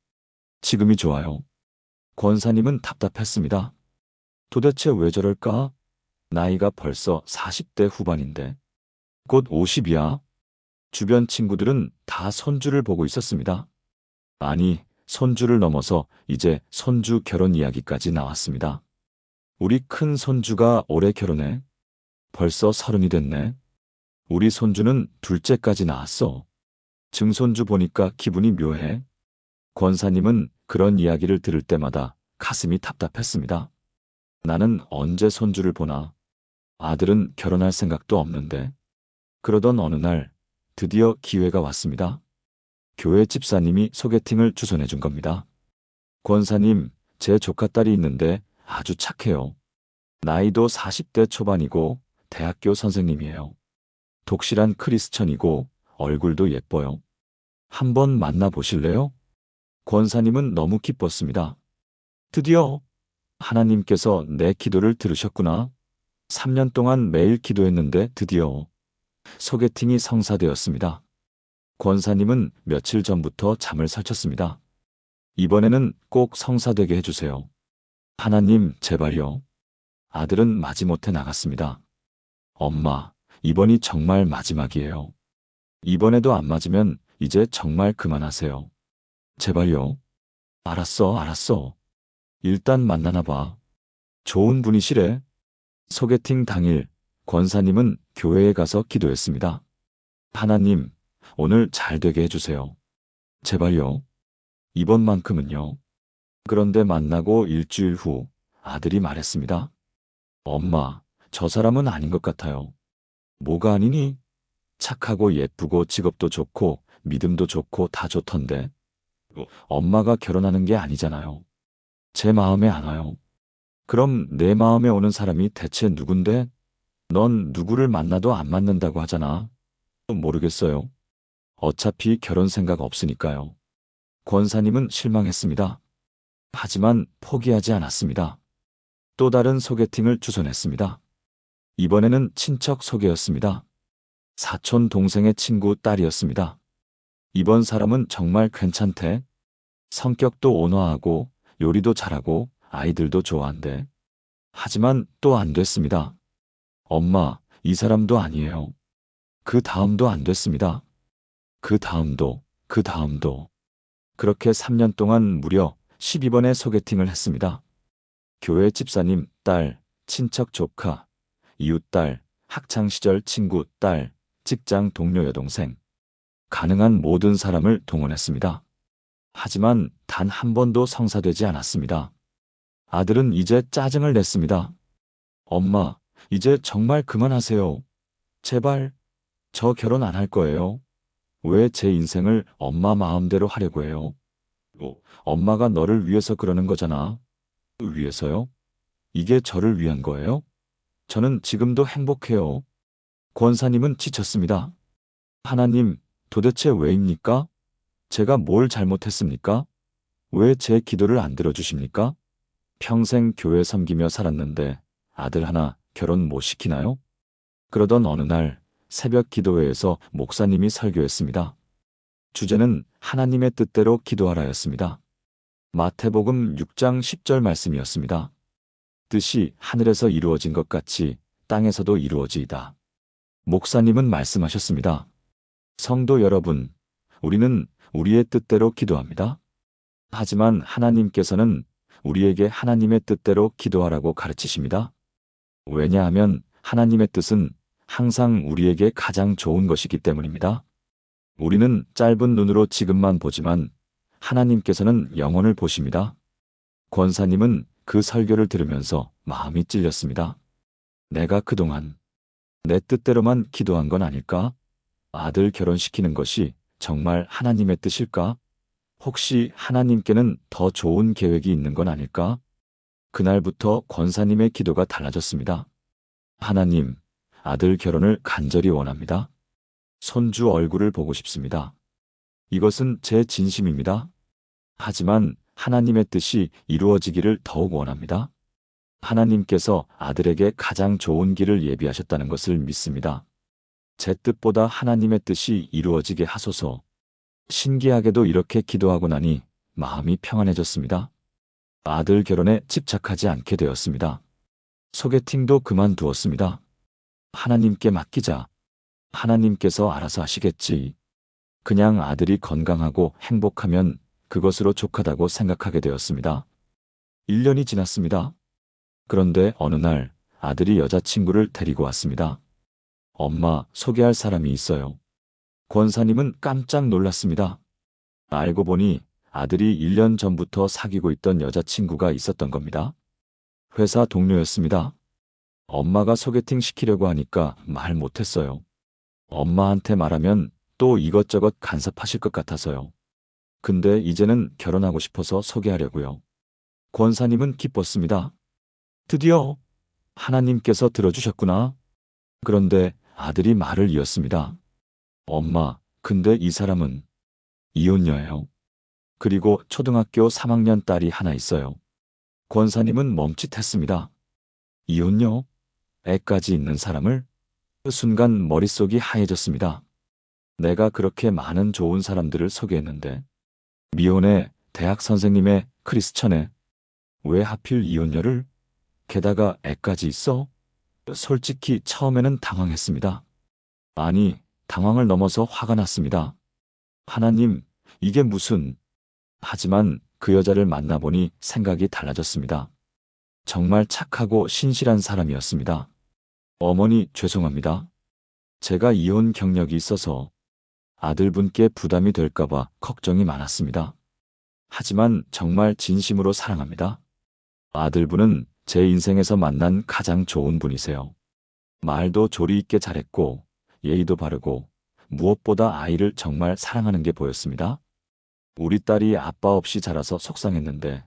지금이 좋아요. 권사님은 답답했습니다. 도대체 왜 저럴까? 나이가 벌써 40대 후반인데. 곧 50이야. 주변 친구들은 다 손주를 보고 있었습니다. 아니, 손주를 넘어서 이제 손주 결혼 이야기까지 나왔습니다. 우리 큰 손주가 올해 결혼해. 벌써 30이 됐네. 우리 손주는 둘째까지 낳았어. 증손주 보니까 기분이 묘해. 권사님은 그런 이야기를 들을 때마다 가슴이 답답했습니다. 나는 언제 손주를 보나. 아들은 결혼할 생각도 없는데. 그러던 어느 날 드디어 기회가 왔습니다. 교회 집사님이 소개팅을 주선해 준 겁니다. 권사님, 제 조카딸이 있는데 아주 착해요. 나이도 40대 초반이고 대학교 선생님이에요. 독실한 크리스천이고 얼굴도 예뻐요. 한번 만나보실래요? 권사님은 너무 기뻤습니다. 드디어 하나님께서 내 기도를 들으셨구나. 3년 동안 매일 기도했는데 드디어 소개팅이 성사되었습니다. 권사님은 며칠 전부터 잠을 설쳤습니다. 이번에는 꼭 성사되게 해주세요. 하나님, 제발요. 아들은 마지못해 나갔습니다. 엄마, 이번이 정말 마지막이에요. 이번에도 안 맞으면 이제 정말 그만하세요. 제발요. 알았어. 일단 만나나 봐. 좋은 분이시래. 소개팅 당일 권사님은 교회에 가서 기도했습니다. 하나님, 오늘 잘 되게 해주세요. 제발요. 이번만큼은요. 그런데 만나고 일주일 후 아들이 말했습니다. 엄마, 저 사람은 아닌 것 같아요. 뭐가 아니니? 착하고 예쁘고 직업도 좋고 믿음도 좋고 다 좋던데. 엄마가 결혼하는 게 아니잖아요. 제 마음에 안 와요. 그럼 내 마음에 오는 사람이 대체 누군데? 넌 누구를 만나도 안 맞는다고 하잖아. 모르겠어요. 어차피 결혼 생각 없으니까요. 권사님은 실망했습니다. 하지만 포기하지 않았습니다. 또 다른 소개팅을 주선했습니다. 이번에는 친척 소개였습니다. 사촌 동생의 친구 딸이었습니다. 이번 사람은 정말 괜찮대. 성격도 온화하고 요리도 잘하고 아이들도 좋아한대. 하지만 또 안 됐습니다. 엄마, 이 사람도 아니에요. 그 다음도 안 됐습니다. 그 다음도, 그 다음도. 그렇게 3년 동안 무려 12번의 소개팅을 했습니다. 교회 집사님 딸, 친척 조카, 이웃 딸, 학창시절 친구 딸, 직장 동료 여동생. 가능한 모든 사람을 동원했습니다. 하지만 단 한 번도 성사되지 않았습니다. 아들은 이제 짜증을 냈습니다. 엄마, 이제 정말 그만하세요. 제발, 저 결혼 안 할 거예요. 왜 제 인생을 엄마 마음대로 하려고 해요? 엄마가 너를 위해서 그러는 거잖아. 위해서요? 이게 저를 위한 거예요? 저는 지금도 행복해요. 권사님은 지쳤습니다. 하나님, 도대체 왜입니까? 제가 뭘 잘못했습니까? 왜 제 기도를 안 들어주십니까? 평생 교회 섬기며 살았는데 아들 하나 결혼 못 시키나요? 그러던 어느 날 새벽 기도회에서 목사님이 설교했습니다. 주제는 하나님의 뜻대로 기도하라였습니다. 마태복음 6장 10절 말씀이었습니다. 뜻이 하늘에서 이루어진 것 같이 땅에서도 이루어지이다. 목사님은 말씀하셨습니다. 성도 여러분, 우리는 우리의 뜻대로 기도합니다. 하지만 하나님께서는 우리에게 하나님의 뜻대로 기도하라고 가르치십니다. 왜냐하면 하나님의 뜻은 항상 우리에게 가장 좋은 것이기 때문입니다. 우리는 짧은 눈으로 지금만 보지만 하나님께서는 영혼을 보십니다. 권사님은 그 설교를 들으면서 마음이 찔렸습니다. 내가 그동안 내 뜻대로만 기도한 건 아닐까? 아들 결혼시키는 것이 정말 하나님의 뜻일까? 혹시 하나님께는 더 좋은 계획이 있는 건 아닐까? 그날부터 권사님의 기도가 달라졌습니다. 하나님, 아들 결혼을 간절히 원합니다. 손주 얼굴을 보고 싶습니다. 이것은 제 진심입니다. 하지만 하나님의 뜻이 이루어지기를 더욱 원합니다. 하나님께서 아들에게 가장 좋은 길을 예비하셨다는 것을 믿습니다. 제 뜻보다 하나님의 뜻이 이루어지게 하소서. 신기하게도 이렇게 기도하고 나니 마음이 평안해졌습니다. 아들 결혼에 집착하지 않게 되었습니다. 소개팅도 그만두었습니다. 하나님께 맡기자. 하나님께서 알아서 하시겠지. 그냥 아들이 건강하고 행복하면 그것으로 족하다고 생각하게 되었습니다. 1년이 지났습니다. 그런데 어느 날 아들이 여자친구를 데리고 왔습니다. 엄마, 소개할 사람이 있어요. 권사님은 깜짝 놀랐습니다. 알고 보니 아들이 1년 전부터 사귀고 있던 여자친구가 있었던 겁니다. 회사 동료였습니다. 엄마가 소개팅 시키려고 하니까 말 못했어요. 엄마한테 말하면 또 이것저것 간섭하실 것 같아서요. 근데 이제는 결혼하고 싶어서 소개하려고요. 권사님은 기뻤습니다. 드디어 하나님께서 들어주셨구나. 그런데 아들이 말을 이었습니다. 엄마, 근데 이 사람은 이혼녀예요. 그리고 초등학교 3학년 딸이 하나 있어요. 권사님은 멈칫했습니다. 이혼녀? 애까지 있는 사람을? 그 순간 머릿속이 하얘졌습니다. 내가 그렇게 많은 좋은 사람들을 소개했는데 미혼의 대학 선생님의 크리스천에 왜 하필 이혼녀를? 게다가 애까지 있어? 솔직히 처음에는 당황했습니다. 아니, 당황을 넘어서 화가 났습니다. 하나님, 이게 무슨... 하지만 그 여자를 만나보니 생각이 달라졌습니다. 정말 착하고 신실한 사람이었습니다. 어머니, 죄송합니다. 제가 이혼 경력이 있어서 아들분께 부담이 될까봐 걱정이 많았습니다. 하지만 정말 진심으로 사랑합니다. 아들분은 제 인생에서 만난 가장 좋은 분이세요. 말도 조리 있게 잘했고 예의도 바르고 무엇보다 아이를 정말 사랑하는 게 보였습니다. 우리 딸이 아빠 없이 자라서 속상했는데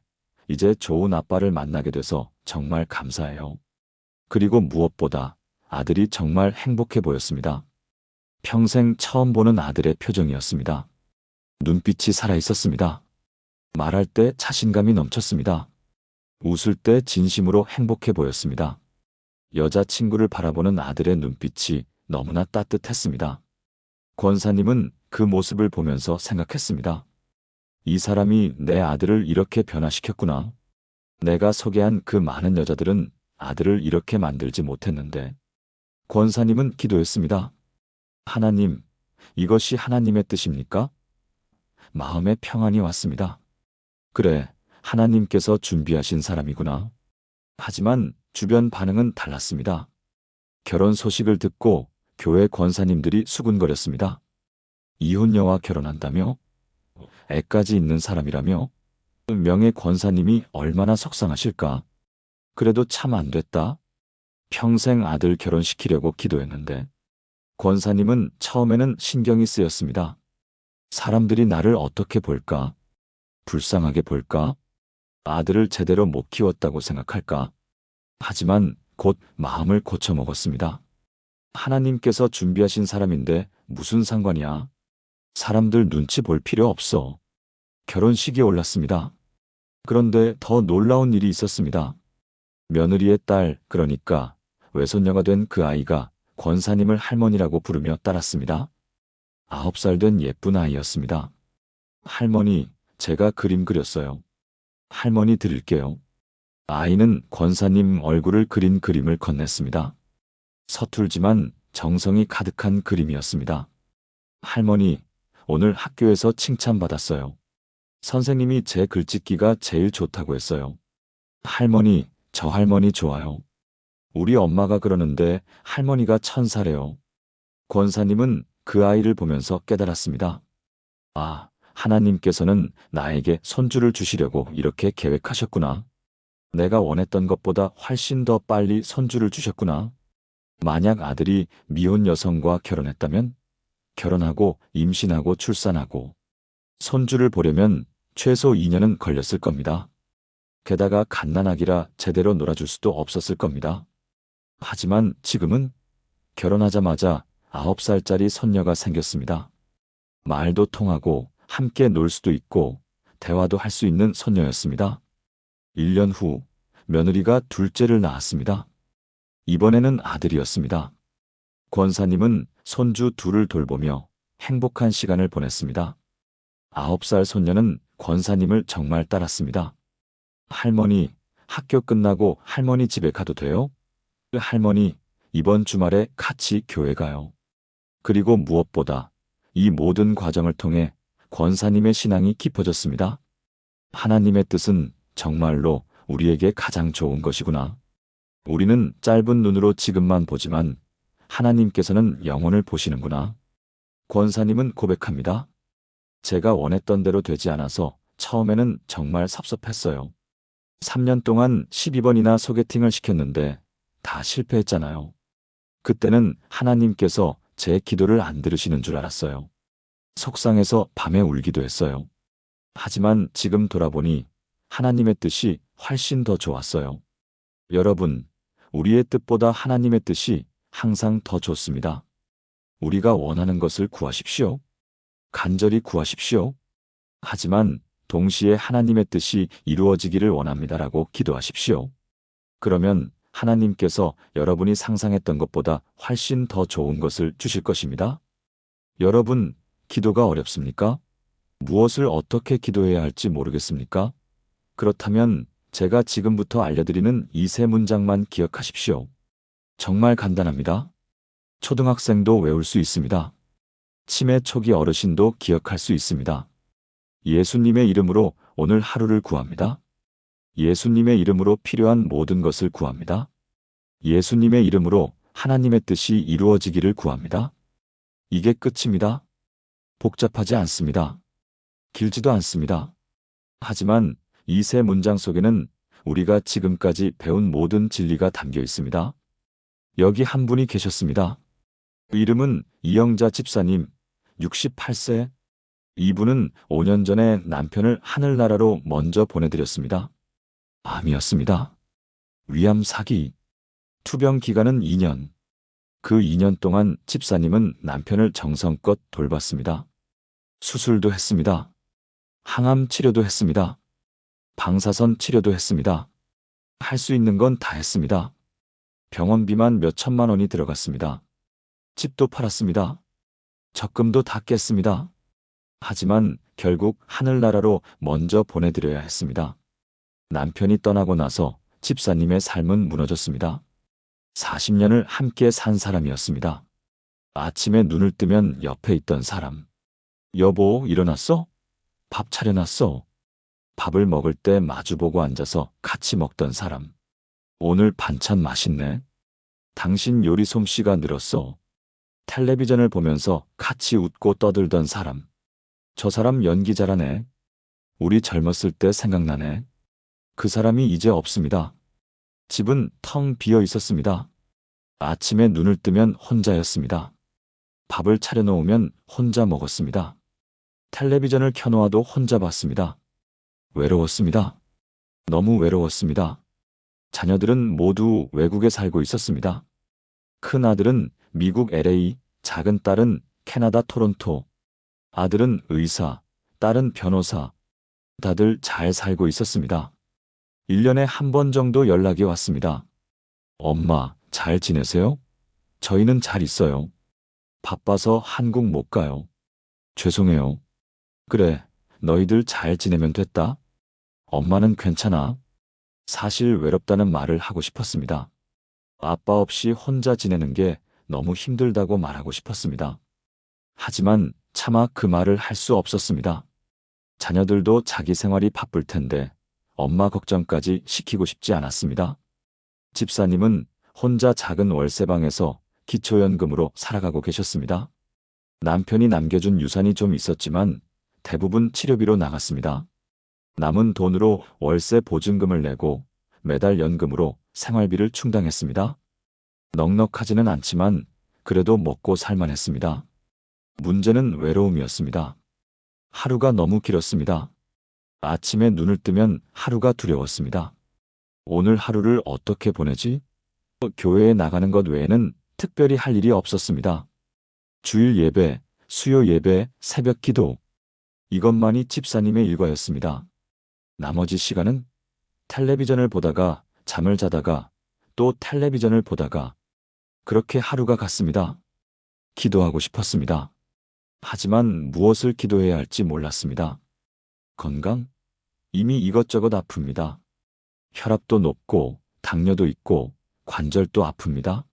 이제 좋은 아빠를 만나게 돼서 정말 감사해요. 그리고 무엇보다 아들이 정말 행복해 보였습니다. 평생 처음 보는 아들의 표정이었습니다. 눈빛이 살아있었습니다. 말할 때 자신감이 넘쳤습니다. 웃을 때 진심으로 행복해 보였습니다. 여자친구를 바라보는 아들의 눈빛이 너무나 따뜻했습니다. 권사님은 그 모습을 보면서 생각했습니다. 이 사람이 내 아들을 이렇게 변화시켰구나. 내가 소개한 그 많은 여자들은 아들을 이렇게 만들지 못했는데. 권사님은 기도했습니다. 하나님, 이것이 하나님의 뜻입니까? 마음에 평안이 왔습니다. 그래, 하나님께서 준비하신 사람이구나. 하지만 주변 반응은 달랐습니다. 결혼 소식을 듣고 교회 권사님들이 수군거렸습니다. 이혼녀와 결혼한다며? 애까지 있는 사람이라며? 명예 권사님이 얼마나 속상하실까? 그래도 참 안 됐다. 평생 아들 결혼시키려고 기도했는데. 권사님은 처음에는 신경이 쓰였습니다. 사람들이 나를 어떻게 볼까? 불쌍하게 볼까? 아들을 제대로 못 키웠다고 생각할까? 하지만 곧 마음을 고쳐먹었습니다. 하나님께서 준비하신 사람인데 무슨 상관이야? 사람들 눈치 볼 필요 없어. 결혼식이 올랐습니다. 그런데 더 놀라운 일이 있었습니다. 며느리의 딸, 그러니까 외손녀가 된 그 아이가 권사님을 할머니라고 부르며 따랐습니다. 9살 된 예쁜 아이였습니다. 할머니, 제가 그림 그렸어요. 할머니 드릴게요. 아이는 권사님 얼굴을 그린 그림을 건넸습니다. 서툴지만 정성이 가득한 그림이었습니다. 할머니, 오늘 학교에서 칭찬받았어요. 선생님이 제 글짓기가 제일 좋다고 했어요. 할머니, 저 할머니 좋아요. 우리 엄마가 그러는데 할머니가 천사래요. 권사님은 그 아이를 보면서 깨달았습니다. 아, 하나님께서는 나에게 손주를 주시려고 이렇게 계획하셨구나. 내가 원했던 것보다 훨씬 더 빨리 손주를 주셨구나. 만약 아들이 미혼 여성과 결혼했다면 결혼하고 임신하고 출산하고 손주를 보려면 최소 2년은 걸렸을 겁니다. 게다가 갓난아기라 제대로 놀아줄 수도 없었을 겁니다. 하지만 지금은 결혼하자마자 9살짜리 손녀가 생겼습니다. 말도 통하고 함께 놀 수도 있고 대화도 할 수 있는 손녀였습니다. 1년 후 며느리가 둘째를 낳았습니다. 이번에는 아들이었습니다. 권사님은 손주 둘을 돌보며 행복한 시간을 보냈습니다. 9살 손녀는 권사님을 정말 따랐습니다. 할머니, 학교 끝나고 할머니 집에 가도 돼요? 할머니, 이번 주말에 같이 교회 가요. 그리고 무엇보다 이 모든 과정을 통해 권사님의 신앙이 깊어졌습니다. 하나님의 뜻은 정말로 우리에게 가장 좋은 것이구나. 우리는 짧은 눈으로 지금만 보지만 하나님께서는 영혼을 보시는구나. 권사님은 고백합니다. 제가 원했던 대로 되지 않아서 처음에는 정말 섭섭했어요. 3년 동안 12번이나 소개팅을 시켰는데 다 실패했잖아요. 그때는 하나님께서 제 기도를 안 들으시는 줄 알았어요. 속상해서 밤에 울기도 했어요. 하지만 지금 돌아보니 하나님의 뜻이 훨씬 더 좋았어요. 여러분, 우리의 뜻보다 하나님의 뜻이 항상 더 좋습니다. 우리가 원하는 것을 구하십시오. 간절히 구하십시오. 하지만 동시에 하나님의 뜻이 이루어지기를 원합니다라고 기도하십시오. 그러면 하나님께서 여러분이 상상했던 것보다 훨씬 더 좋은 것을 주실 것입니다. 여러분, 기도가 어렵습니까? 무엇을 어떻게 기도해야 할지 모르겠습니까? 그렇다면 제가 지금부터 알려드리는 이 세 문장만 기억하십시오. 정말 간단합니다. 초등학생도 외울 수 있습니다. 치매 초기 어르신도 기억할 수 있습니다. 예수님의 이름으로 오늘 하루를 구합니다. 예수님의 이름으로 필요한 모든 것을 구합니다. 예수님의 이름으로 하나님의 뜻이 이루어지기를 구합니다. 이게 끝입니다. 복잡하지 않습니다. 길지도 않습니다. 하지만 이 세 문장 속에는 우리가 지금까지 배운 모든 진리가 담겨 있습니다. 여기 한 분이 계셨습니다. 이름은 이영자 집사님, 68세. 이분은 5년 전에 남편을 하늘나라로 먼저 보내드렸습니다. 암이었습니다. 위암 사기. 투병 기간은 2년. 그 2년 동안 집사님은 남편을 정성껏 돌봤습니다. 수술도 했습니다. 항암 치료도 했습니다. 방사선 치료도 했습니다. 할 수 있는 건 다 했습니다. 병원비만 몇 천만 원이 들어갔습니다. 집도 팔았습니다. 적금도 다 깼습니다. 하지만 결국 하늘나라로 먼저 보내드려야 했습니다. 남편이 떠나고 나서 집사님의 삶은 무너졌습니다. 40년을 함께 산 사람이었습니다. 아침에 눈을 뜨면 옆에 있던 사람. 여보, 일어났어? 밥 차려놨어. 밥을 먹을 때 마주보고 앉아서 같이 먹던 사람. 오늘 반찬 맛있네. 당신 요리 솜씨가 늘었어. 텔레비전을 보면서 같이 웃고 떠들던 사람. 저 사람 연기 잘하네. 우리 젊었을 때 생각나네. 그 사람이 이제 없습니다. 집은 텅 비어 있었습니다. 아침에 눈을 뜨면 혼자였습니다. 밥을 차려놓으면 혼자 먹었습니다. 텔레비전을 켜놓아도 혼자 봤습니다. 외로웠습니다. 너무 외로웠습니다. 자녀들은 모두 외국에 살고 있었습니다. 큰 아들은 미국 LA, 작은 딸은 캐나다 토론토. 아들은 의사, 딸은 변호사. 다들 잘 살고 있었습니다. 1년에 한 번 정도 연락이 왔습니다. 엄마, 잘 지내세요? 저희는 잘 있어요. 바빠서 한국 못 가요. 죄송해요. 그래, 너희들 잘 지내면 됐다. 엄마는 괜찮아. 사실 외롭다는 말을 하고 싶었습니다. 아빠 없이 혼자 지내는 게 너무 힘들다고 말하고 싶었습니다. 하지만 차마 그 말을 할 수 없었습니다. 자녀들도 자기 생활이 바쁠 텐데 엄마 걱정까지 시키고 싶지 않았습니다. 집사님은 혼자 작은 월세방에서 기초연금으로 살아가고 계셨습니다. 남편이 남겨준 유산이 좀 있었지만 대부분 치료비로 나갔습니다. 남은 돈으로 월세 보증금을 내고 매달 연금으로 생활비를 충당했습니다. 넉넉하지는 않지만 그래도 먹고 살만했습니다. 문제는 외로움이었습니다. 하루가 너무 길었습니다. 아침에 눈을 뜨면 하루가 두려웠습니다. 오늘 하루를 어떻게 보내지? 교회에 나가는 것 외에는 특별히 할 일이 없었습니다. 주일 예배, 수요 예배, 새벽 기도. 이것만이 집사님의 일과였습니다. 나머지 시간은 텔레비전을 보다가 잠을 자다가 또 텔레비전을 보다가 그렇게 하루가 갔습니다. 기도하고 싶었습니다. 하지만 무엇을 기도해야 할지 몰랐습니다. 건강? 이미 이것저것 아픕니다. 혈압도 높고 당뇨도 있고 관절도 아픕니다.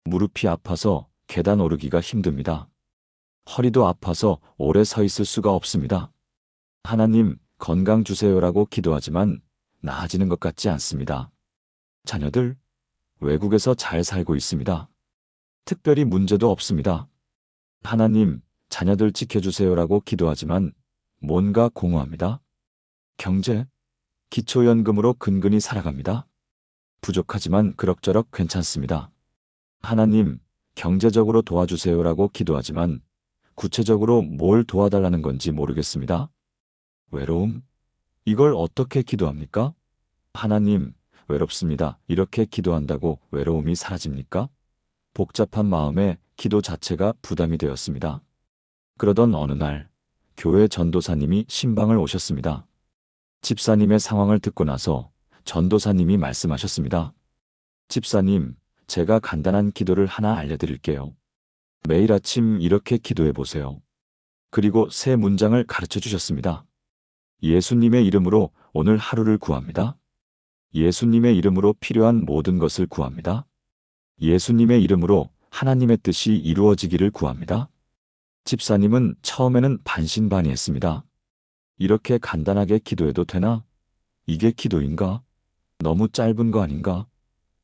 무릎이 아파서 계단 오르기가 힘듭니다. 허리도 아파서 오래 서 있을 수가 없습니다. 하나님, 건강 주세요라고 기도하지만 나아지는 것 같지 않습니다. 자녀들, 외국에서 잘 살고 있습니다. 특별히 문제도 없습니다. 하나님, 자녀들 지켜주세요라고 기도하지만 뭔가 공허합니다. 경제, 기초연금으로 근근히 살아갑니다. 부족하지만 그럭저럭 괜찮습니다. 하나님, 경제적으로 도와주세요라고 기도하지만 구체적으로 뭘 도와달라는 건지 모르겠습니다. 외로움? 이걸 어떻게 기도합니까? 하나님, 외롭습니다. 이렇게 기도한다고 외로움이 사라집니까? 복잡한 마음에 기도 자체가 부담이 되었습니다. 그러던 어느 날, 교회 전도사님이 신방을 오셨습니다. 집사님의 상황을 듣고 나서 전도사님이 말씀하셨습니다. 집사님, 제가 간단한 기도를 하나 알려드릴게요. 매일 아침 이렇게 기도해 보세요. 그리고 세 문장을 가르쳐 주셨습니다. 예수님의 이름으로 오늘 하루를 구합니다. 예수님의 이름으로 필요한 모든 것을 구합니다. 예수님의 이름으로 하나님의 뜻이 이루어지기를 구합니다. 집사님은 처음에는 반신반의했습니다. 이렇게 간단하게 기도해도 되나? 이게 기도인가? 너무 짧은 거 아닌가?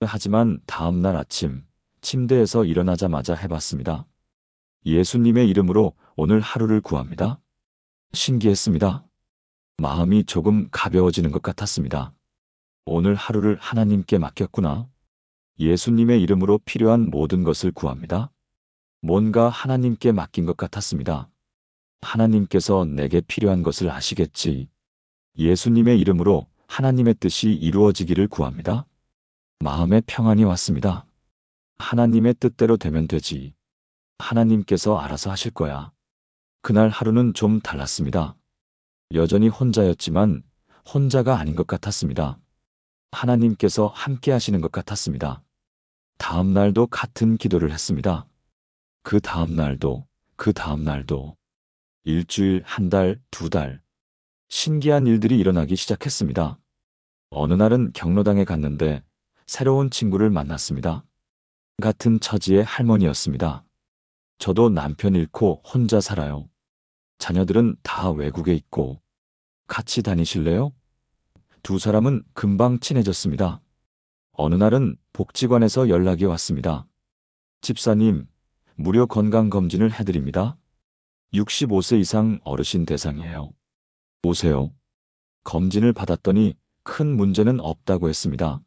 하지만 다음 날 아침 침대에서 일어나자마자 해봤습니다. 예수님의 이름으로 오늘 하루를 구합니다. 신기했습니다. 마음이 조금 가벼워지는 것 같았습니다. 오늘 하루를 하나님께 맡겼구나. 예수님의 이름으로 필요한 모든 것을 구합니다. 뭔가 하나님께 맡긴 것 같았습니다. 하나님께서 내게 필요한 것을 아시겠지. 예수님의 이름으로 하나님의 뜻이 이루어지기를 구합니다. 마음에 평안이 왔습니다. 하나님의 뜻대로 되면 되지. 하나님께서 알아서 하실 거야. 그날 하루는 좀 달랐습니다. 여전히 혼자였지만 혼자가 아닌 것 같았습니다. 하나님께서 함께 하시는 것 같았습니다. 다음 날도 같은 기도를 했습니다. 그 다음 날도, 그 다음 날도. 일주일, 한 달, 두 달. 신기한 일들이 일어나기 시작했습니다. 어느 날은 경로당에 갔는데 새로운 친구를 만났습니다. 같은 처지의 할머니였습니다. 저도 남편 잃고 혼자 살아요. 자녀들은 다 외국에 있고. 같이 다니실래요? 두 사람은 금방 친해졌습니다. 어느 날은 복지관에서 연락이 왔습니다. 집사님, 무료 건강검진을 해드립니다. 65세 이상 어르신 대상이에요. 오세요. 검진을 받았더니 큰 문제는 없다고 했습니다.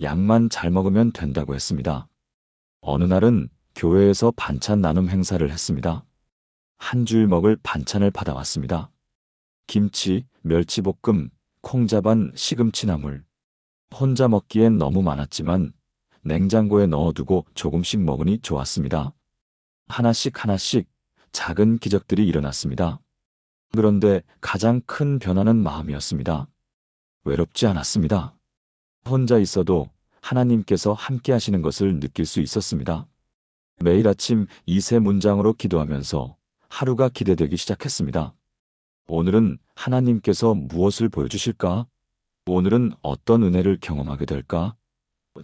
약만 잘 먹으면 된다고 했습니다. 어느 날은 교회에서 반찬 나눔 행사를 했습니다. 한 주일 먹을 반찬을 받아왔습니다. 김치, 멸치볶음, 콩자반, 시금치나물. 혼자 먹기엔 너무 많았지만 냉장고에 넣어두고 조금씩 먹으니 좋았습니다. 하나씩 하나씩 작은 기적들이 일어났습니다. 그런데 가장 큰 변화는 마음이었습니다. 외롭지 않았습니다. 혼자 있어도 하나님께서 함께 하시는 것을 느낄 수 있었습니다. 매일 아침 2세 문장으로 기도하면서 하루가 기대되기 시작했습니다. 오늘은 하나님께서 무엇을 보여주실까? 오늘은 어떤 은혜를 경험하게 될까?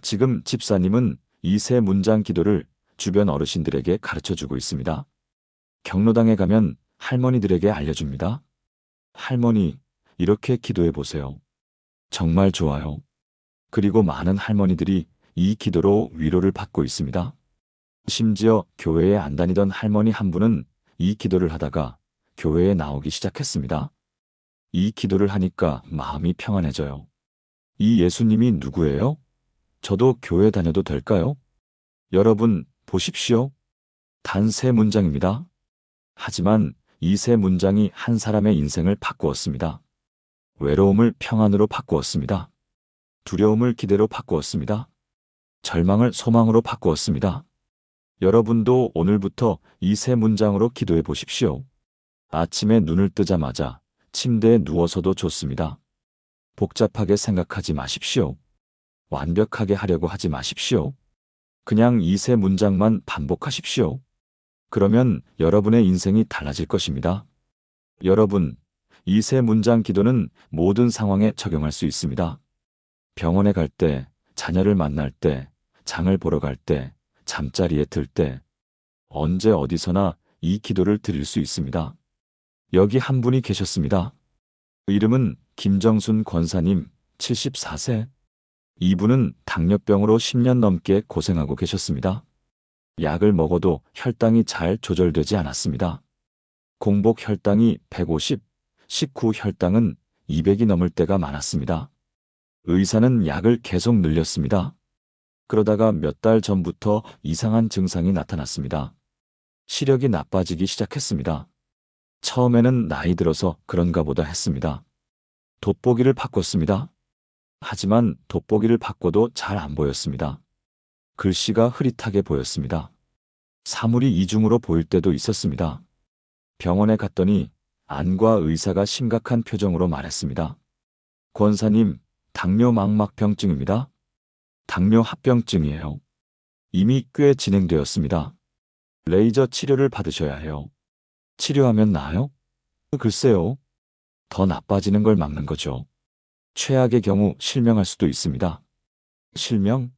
지금 집사님은 2세 문장 기도를 주변 어르신들에게 가르쳐주고 있습니다. 경로당에 가면 할머니들에게 알려줍니다. 할머니, 이렇게 기도해 보세요. 정말 좋아요. 그리고 많은 할머니들이 이 기도로 위로를 받고 있습니다. 심지어 교회에 안 다니던 할머니 한 분은 이 기도를 하다가 교회에 나오기 시작했습니다. 이 기도를 하니까 마음이 평안해져요. 이 예수님이 누구예요? 저도 교회 다녀도 될까요? 여러분, 보십시오. 단 3문장입니다. 하지만 이 3문장이 한 사람의 인생을 바꾸었습니다. 외로움을 평안으로 바꾸었습니다. 두려움을 기대로 바꾸었습니다. 절망을 소망으로 바꾸었습니다. 여러분도 오늘부터 이 3문장으로 기도해 보십시오. 아침에 눈을 뜨자마자 침대에 누워서도 좋습니다. 복잡하게 생각하지 마십시오. 완벽하게 하려고 하지 마십시오. 그냥 이 3문장만 반복하십시오. 그러면 여러분의 인생이 달라질 것입니다. 여러분, 이 3문장 기도는 모든 상황에 적용할 수 있습니다. 병원에 갈 때, 자녀를 만날 때, 장을 보러 갈 때, 잠자리에 들 때, 언제 어디서나 이 기도를 드릴 수 있습니다. 여기 한 분이 계셨습니다. 이름은 김정순 권사님, 74세. 이분은 당뇨병으로 10년 넘게 고생하고 계셨습니다. 약을 먹어도 혈당이 잘 조절되지 않았습니다. 공복 혈당이 150, 식후 혈당은 200이 넘을 때가 많았습니다. 의사는 약을 계속 늘렸습니다. 그러다가 몇 달 전부터 이상한 증상이 나타났습니다. 시력이 나빠지기 시작했습니다. 처음에는 나이 들어서 그런가 보다 했습니다. 돋보기를 바꿨습니다. 하지만 돋보기를 바꿔도 잘 안 보였습니다. 글씨가 흐릿하게 보였습니다. 사물이 이중으로 보일 때도 있었습니다. 병원에 갔더니 안과 의사가 심각한 표정으로 말했습니다. 권사님, 당뇨 망막병증입니다. 당뇨 합병증이에요. 이미 꽤 진행되었습니다. 레이저 치료를 받으셔야 해요. 치료하면 나아요? 글쎄요. 더 나빠지는 걸 막는 거죠. 최악의 경우 실명할 수도 있습니다. 실명?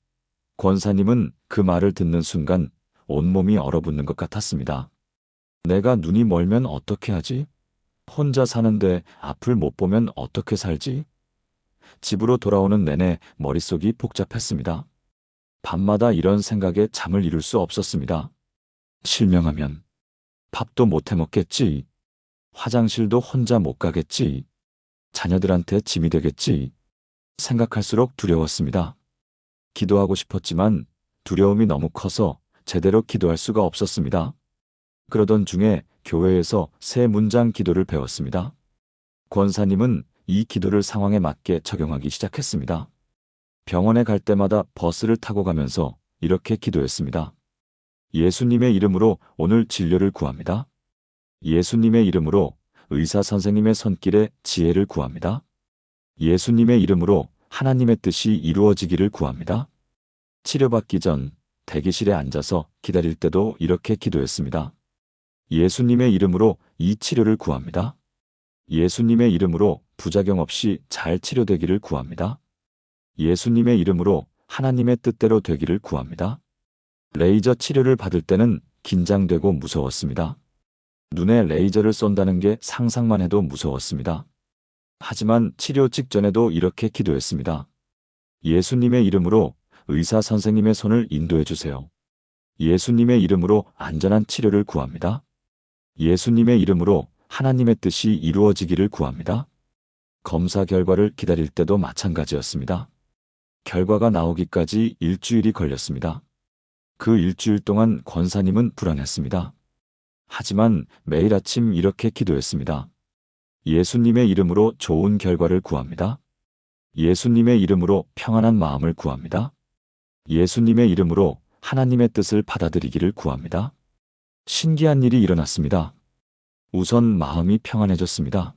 권사님은 그 말을 듣는 순간 온몸이 얼어붙는 것 같았습니다. 내가 눈이 멀면 어떻게 하지? 혼자 사는데 앞을 못 보면 어떻게 살지? 집으로 돌아오는 내내 머릿속이 복잡했습니다. 밤마다 이런 생각에 잠을 이룰 수 없었습니다. 실명하면 밥도 못 해먹겠지. 화장실도 혼자 못 가겠지. 자녀들한테 짐이 되겠지. 생각할수록 두려웠습니다. 기도하고 싶었지만 두려움이 너무 커서 제대로 기도할 수가 없었습니다. 그러던 중에 교회에서 3문장 기도를 배웠습니다. 권사님은 이 기도를 상황에 맞게 적용하기 시작했습니다. 병원에 갈 때마다 버스를 타고 가면서 이렇게 기도했습니다. 예수님의 이름으로 오늘 진료를 구합니다. 예수님의 이름으로 의사 선생님의 손길에 지혜를 구합니다. 예수님의 이름으로 하나님의 뜻이 이루어지기를 구합니다. 치료받기 전 대기실에 앉아서 기다릴 때도 이렇게 기도했습니다. 예수님의 이름으로 이 치료를 구합니다. 예수님의 이름으로 부작용 없이 잘 치료되기를 구합니다. 예수님의 이름으로 하나님의 뜻대로 되기를 구합니다. 레이저 치료를 받을 때는 긴장되고 무서웠습니다. 눈에 레이저를 쏜다는 게 상상만 해도 무서웠습니다. 하지만 치료 직전에도 이렇게 기도했습니다. 예수님의 이름으로 의사 선생님의 손을 인도해 주세요. 예수님의 이름으로 안전한 치료를 구합니다. 예수님의 이름으로 하나님의 뜻이 이루어지기를 구합니다. 검사 결과를 기다릴 때도 마찬가지였습니다. 결과가 나오기까지 일주일이 걸렸습니다. 그 일주일 동안 권사님은 불안했습니다. 하지만 매일 아침 이렇게 기도했습니다. 예수님의 이름으로 좋은 결과를 구합니다. 예수님의 이름으로 평안한 마음을 구합니다. 예수님의 이름으로 하나님의 뜻을 받아들이기를 구합니다. 신기한 일이 일어났습니다. 우선 마음이 평안해졌습니다.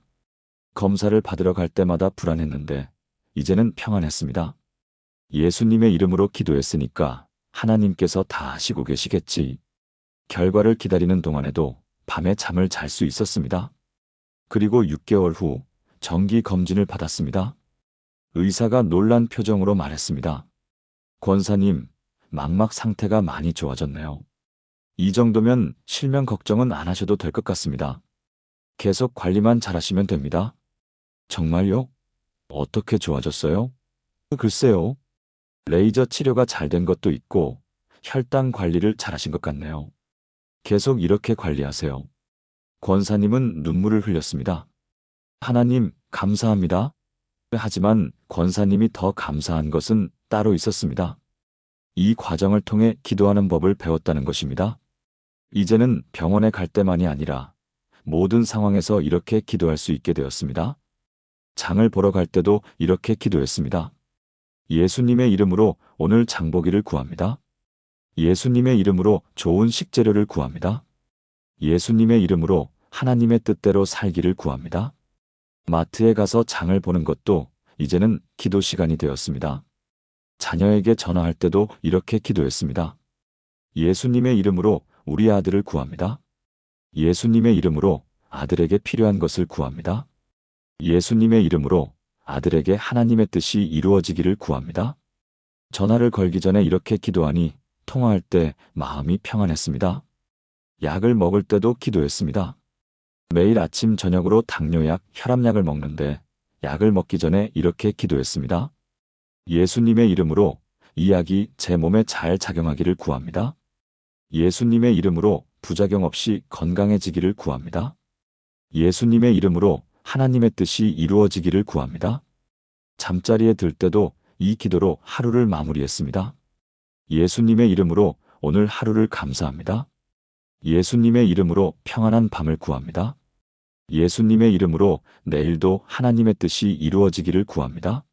검사를 받으러 갈 때마다 불안했는데 이제는 평안했습니다. 예수님의 이름으로 기도했으니까 하나님께서 다 아시고 계시겠지. 결과를 기다리는 동안에도 밤에 잠을 잘 수 있었습니다. 그리고 6개월 후 정기 검진을 받았습니다. 의사가 놀란 표정으로 말했습니다. 권사님, 망막 상태가 많이 좋아졌네요. 이 정도면 실명 걱정은 안 하셔도 될 것 같습니다. 계속 관리만 잘하시면 됩니다. 정말요? 어떻게 좋아졌어요? 글쎄요. 레이저 치료가 잘 된 것도 있고 혈당 관리를 잘하신 것 같네요. 계속 이렇게 관리하세요. 권사님은 눈물을 흘렸습니다. 하나님, 감사합니다. 하지만 권사님이 더 감사한 것은 따로 있었습니다. 이 과정을 통해 기도하는 법을 배웠다는 것입니다. 이제는 병원에 갈 때만이 아니라 모든 상황에서 이렇게 기도할 수 있게 되었습니다. 장을 보러 갈 때도 이렇게 기도했습니다. 예수님의 이름으로 오늘 장보기를 구합니다. 예수님의 이름으로 좋은 식재료를 구합니다. 예수님의 이름으로 하나님의 뜻대로 살기를 구합니다. 마트에 가서 장을 보는 것도 이제는 기도 시간이 되었습니다. 자녀에게 전화할 때도 이렇게 기도했습니다. 예수님의 이름으로 우리 아들을 구합니다. 예수님의 이름으로 아들에게 필요한 것을 구합니다. 예수님의 이름으로 아들에게 하나님의 뜻이 이루어지기를 구합니다. 전화를 걸기 전에 이렇게 기도하니 통화할 때 마음이 평안했습니다. 약을 먹을 때도 기도했습니다. 매일 아침 저녁으로 당뇨약, 혈압약을 먹는데 약을 먹기 전에 이렇게 기도했습니다. 예수님의 이름으로 이 약이 제 몸에 잘 작용하기를 구합니다. 예수님의 이름으로 부작용 없이 건강해지기를 구합니다. 예수님의 이름으로 하나님의 뜻이 이루어지기를 구합니다. 잠자리에 들 때도 이 기도로 하루를 마무리했습니다. 예수님의 이름으로 오늘 하루를 감사합니다. 예수님의 이름으로 평안한 밤을 구합니다. 예수님의 이름으로 내일도 하나님의 뜻이 이루어지기를 구합니다.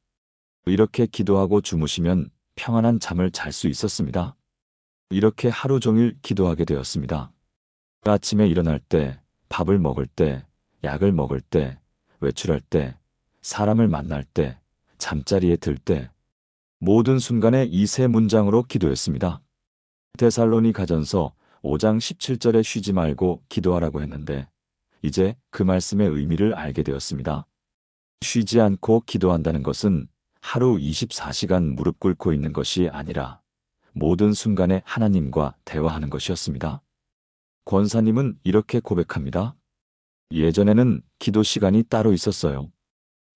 이렇게 기도하고 주무시면 평안한 잠을 잘 수 있었습니다. 이렇게 하루 종일 기도하게 되었습니다. 아침에 일어날 때, 밥을 먹을 때, 약을 먹을 때, 외출할 때, 사람을 만날 때, 잠자리에 들 때, 모든 순간에 이 세 문장으로 기도했습니다. 데살로니가전서 5장 17절에 쉬지 말고 기도하라고 했는데 이제 그 말씀의 의미를 알게 되었습니다. 쉬지 않고 기도한다는 것은 하루 24시간 무릎 꿇고 있는 것이 아니라 모든 순간에 하나님과 대화하는 것이었습니다. 권사님은 이렇게 고백합니다. 예전에는 기도 시간이 따로 있었어요.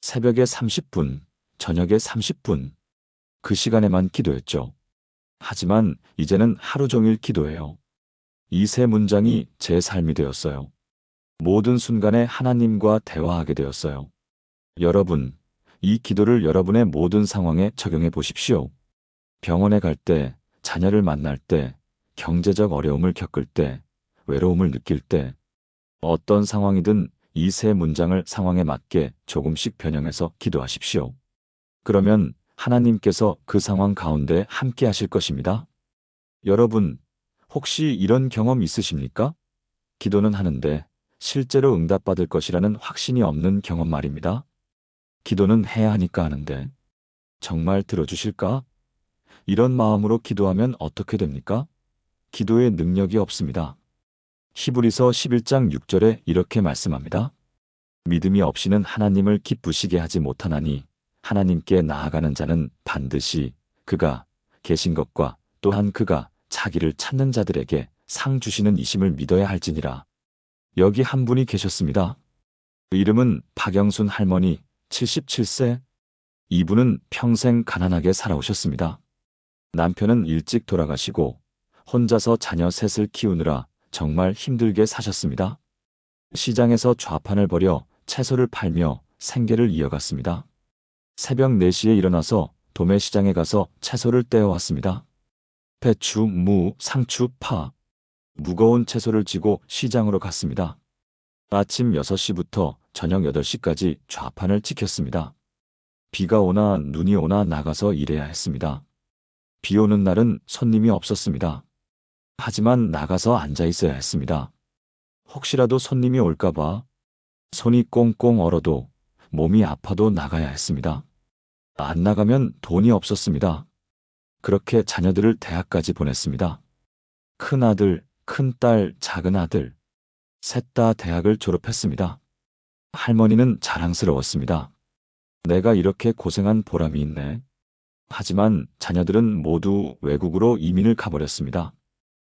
새벽에 30분, 저녁에 30분. 그 시간에만 기도했죠. 하지만 이제는 하루 종일 기도해요. 이 세 문장이 제 삶이 되었어요. 모든 순간에 하나님과 대화하게 되었어요. 여러분, 이 기도를 여러분의 모든 상황에 적용해 보십시오. 병원에 갈 때, 자녀를 만날 때, 경제적 어려움을 겪을 때, 외로움을 느낄 때, 어떤 상황이든 이 세 문장을 상황에 맞게 조금씩 변형해서 기도하십시오. 그러면 하나님께서 그 상황 가운데 함께 하실 것입니다. 여러분, 혹시 이런 경험 있으십니까? 기도는 하는데 실제로 응답받을 것이라는 확신이 없는 경험 말입니다. 기도는 해야 하니까 하는데 정말 들어주실까? 이런 마음으로 기도하면 어떻게 됩니까? 기도에 능력이 없습니다. 히브리서 11장 6절에 이렇게 말씀합니다. 믿음이 없이는 하나님을 기쁘시게 하지 못하나니 하나님께 나아가는 자는 반드시 그가 계신 것과 또한 그가 자기를 찾는 자들에게 상 주시는 이심을 믿어야 할지니라. 여기 한 분이 계셨습니다. 이름은 박영순 할머니, 77세. 이분은 평생 가난하게 살아오셨습니다. 남편은 일찍 돌아가시고 혼자서 자녀 셋을 키우느라 정말 힘들게 사셨습니다. 시장에서 좌판을 벌여 채소를 팔며 생계를 이어갔습니다. 새벽 4시에 일어나서 도매시장에 가서 채소를 떼어왔습니다. 배추, 무, 상추, 파. 무거운 채소를 지고 시장으로 갔습니다. 아침 6시부터 저녁 8시까지 좌판을 지켰습니다. 비가 오나 눈이 오나 나가서 일해야 했습니다. 비 오는 날은 손님이 없었습니다. 하지만 나가서 앉아 있어야 했습니다. 혹시라도 손님이 올까봐 손이 꽁꽁 얼어도 몸이 아파도 나가야 했습니다. 안 나가면 돈이 없었습니다. 그렇게 자녀들을 대학까지 보냈습니다. 큰아들, 큰딸, 작은아들, 셋 다 대학을 졸업했습니다. 할머니는 자랑스러웠습니다. 내가 이렇게 고생한 보람이 있네. 하지만 자녀들은 모두 외국으로 이민을 가버렸습니다.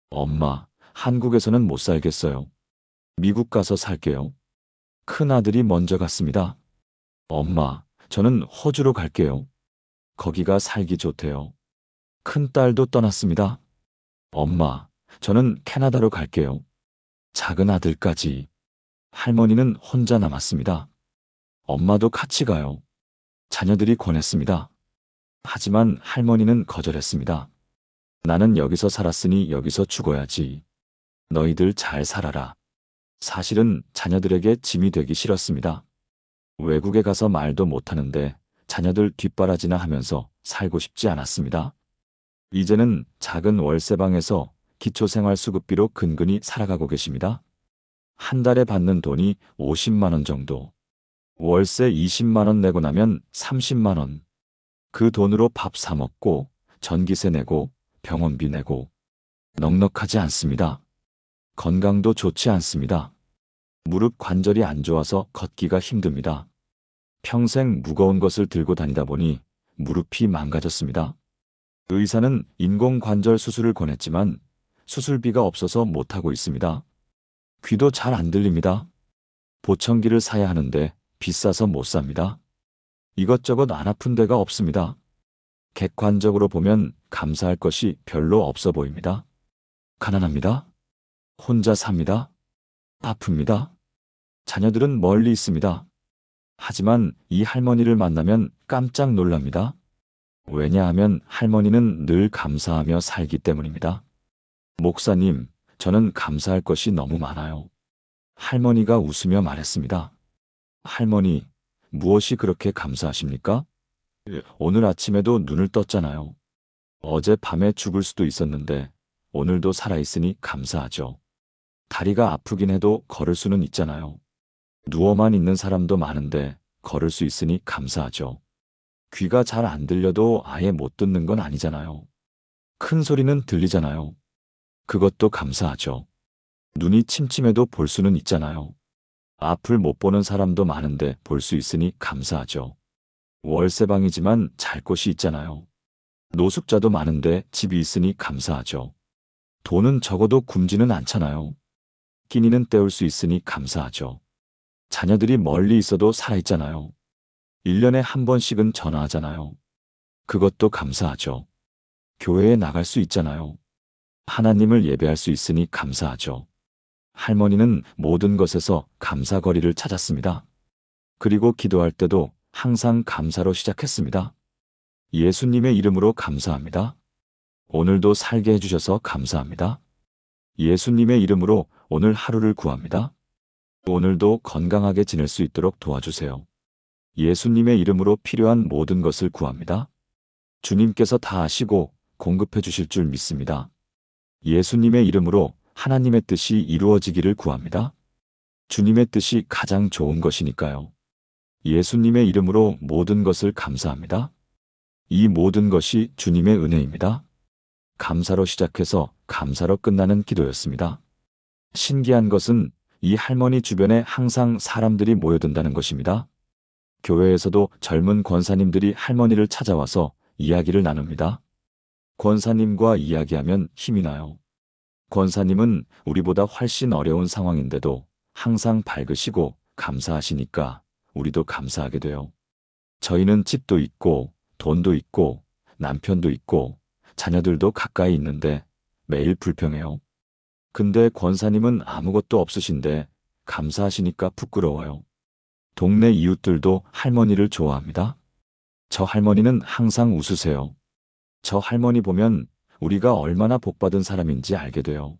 엄마, 한국에서는 못 살겠어요. 미국 가서 살게요. 큰아들이 먼저 갔습니다. 엄마, 저는 호주로 갈게요. 거기가 살기 좋대요. 큰딸도 떠났습니다. 엄마, 저는 캐나다로 갈게요. 작은 아들까지. 할머니는 혼자 남았습니다. 엄마도 같이 가요. 자녀들이 권했습니다. 하지만 할머니는 거절했습니다. 나는 여기서 살았으니 여기서 죽어야지. 너희들 잘 살아라. 사실은 자녀들에게 짐이 되기 싫었습니다. 외국에 가서 말도 못하는데 자녀들 뒷바라지나 하면서 살고 싶지 않았습니다. 이제는 작은 월세방에서 기초생활수급비로 근근히 살아가고 계십니다. 한 달에 받는 돈이 50만 원 정도. 월세 20만 원 내고 나면 30만 원. 그 돈으로 밥 사 먹고 전기세 내고 병원비 내고. 넉넉하지 않습니다. 건강도 좋지 않습니다. 무릎 관절이 안 좋아서 걷기가 힘듭니다. 평생 무거운 것을 들고 다니다 보니 무릎이 망가졌습니다. 의사는 인공관절 수술을 권했지만 수술비가 없어서 못하고 있습니다. 귀도 잘 안 들립니다. 보청기를 사야 하는데 비싸서 못 삽니다. 이것저것 안 아픈 데가 없습니다. 객관적으로 보면 감사할 것이 별로 없어 보입니다. 가난합니다. 혼자 삽니다. 아픕니다. 자녀들은 멀리 있습니다. 하지만 이 할머니를 만나면 깜짝 놀랍니다. 왜냐하면 할머니는 늘 감사하며 살기 때문입니다. 목사님, 저는 감사할 것이 너무 많아요. 할머니가 웃으며 말했습니다. 할머니, 무엇이 그렇게 감사하십니까? 오늘 아침에도 눈을 떴잖아요. 어제 밤에 죽을 수도 있었는데 오늘도 살아있으니 감사하죠. 다리가 아프긴 해도 걸을 수는 있잖아요. 누워만 있는 사람도 많은데 걸을 수 있으니 감사하죠. 귀가 잘 안 들려도 아예 못 듣는 건 아니잖아요. 큰 소리는 들리잖아요. 그것도 감사하죠. 눈이 침침해도 볼 수는 있잖아요. 앞을 못 보는 사람도 많은데 볼 수 있으니 감사하죠. 월세방이지만 잘 곳이 있잖아요. 노숙자도 많은데 집이 있으니 감사하죠. 돈은 적어도 굶지는 않잖아요. 끼니는 때울 수 있으니 감사하죠. 자녀들이 멀리 있어도 살아있잖아요. 1년에 한 번씩은 전화하잖아요. 그것도 감사하죠. 교회에 나갈 수 있잖아요. 하나님을 예배할 수 있으니 감사하죠. 할머니는 모든 것에서 감사거리를 찾았습니다. 그리고 기도할 때도 항상 감사로 시작했습니다. 예수님의 이름으로 감사합니다. 오늘도 살게 해주셔서 감사합니다. 예수님의 이름으로 오늘 하루를 구합니다. 오늘도 건강하게 지낼 수 있도록 도와주세요. 예수님의 이름으로 필요한 모든 것을 구합니다. 주님께서 다 아시고 공급해 주실 줄 믿습니다. 예수님의 이름으로 하나님의 뜻이 이루어지기를 구합니다. 주님의 뜻이 가장 좋은 것이니까요. 예수님의 이름으로 모든 것을 감사합니다. 이 모든 것이 주님의 은혜입니다. 감사로 시작해서 감사로 끝나는 기도였습니다. 신기한 것은 이 할머니 주변에 항상 사람들이 모여든다는 것입니다. 교회에서도 젊은 권사님들이 할머니를 찾아와서 이야기를 나눕니다. 권사님과 이야기하면 힘이 나요. 권사님은 우리보다 훨씬 어려운 상황인데도 항상 밝으시고 감사하시니까 우리도 감사하게 돼요. 저희는 집도 있고 돈도 있고 남편도 있고 자녀들도 가까이 있는데 매일 불평해요. 근데 권사님은 아무것도 없으신데 감사하시니까 부끄러워요. 동네 이웃들도 할머니를 좋아합니다. 저 할머니는 항상 웃으세요. 저 할머니 보면 우리가 얼마나 복받은 사람인지 알게 돼요.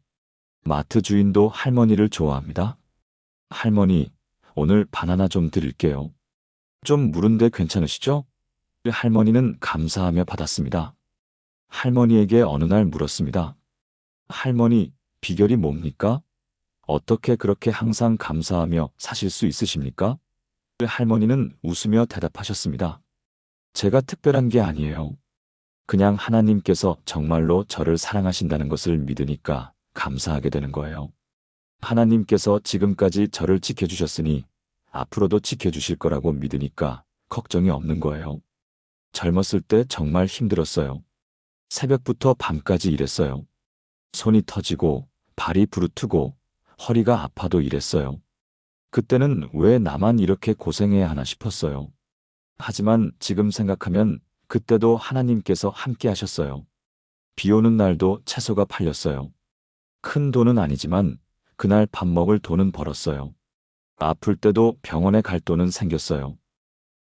마트 주인도 할머니를 좋아합니다. 할머니, 오늘 바나나 좀 드릴게요. 좀 무른데 괜찮으시죠? 할머니는 감사하며 받았습니다. 할머니에게 어느 날 물었습니다. 할머니, 비결이 뭡니까? 어떻게 그렇게 항상 감사하며 사실 수 있으십니까? 할머니는 웃으며 대답하셨습니다. 제가 특별한 게 아니에요. 그냥 하나님께서 정말로 저를 사랑하신다는 것을 믿으니까 감사하게 되는 거예요. 하나님께서 지금까지 저를 지켜주셨으니 앞으로도 지켜주실 거라고 믿으니까 걱정이 없는 거예요. 젊었을 때 정말 힘들었어요. 새벽부터 밤까지 일했어요. 손이 터지고 발이 부르트고 허리가 아파도 일했어요. 그때는 왜 나만 이렇게 고생해야 하나 싶었어요. 하지만 지금 생각하면 그때도 하나님께서 함께 하셨어요. 비 오는 날도 채소가 팔렸어요. 큰 돈은 아니지만 그날 밥 먹을 돈은 벌었어요. 아플 때도 병원에 갈 돈은 생겼어요.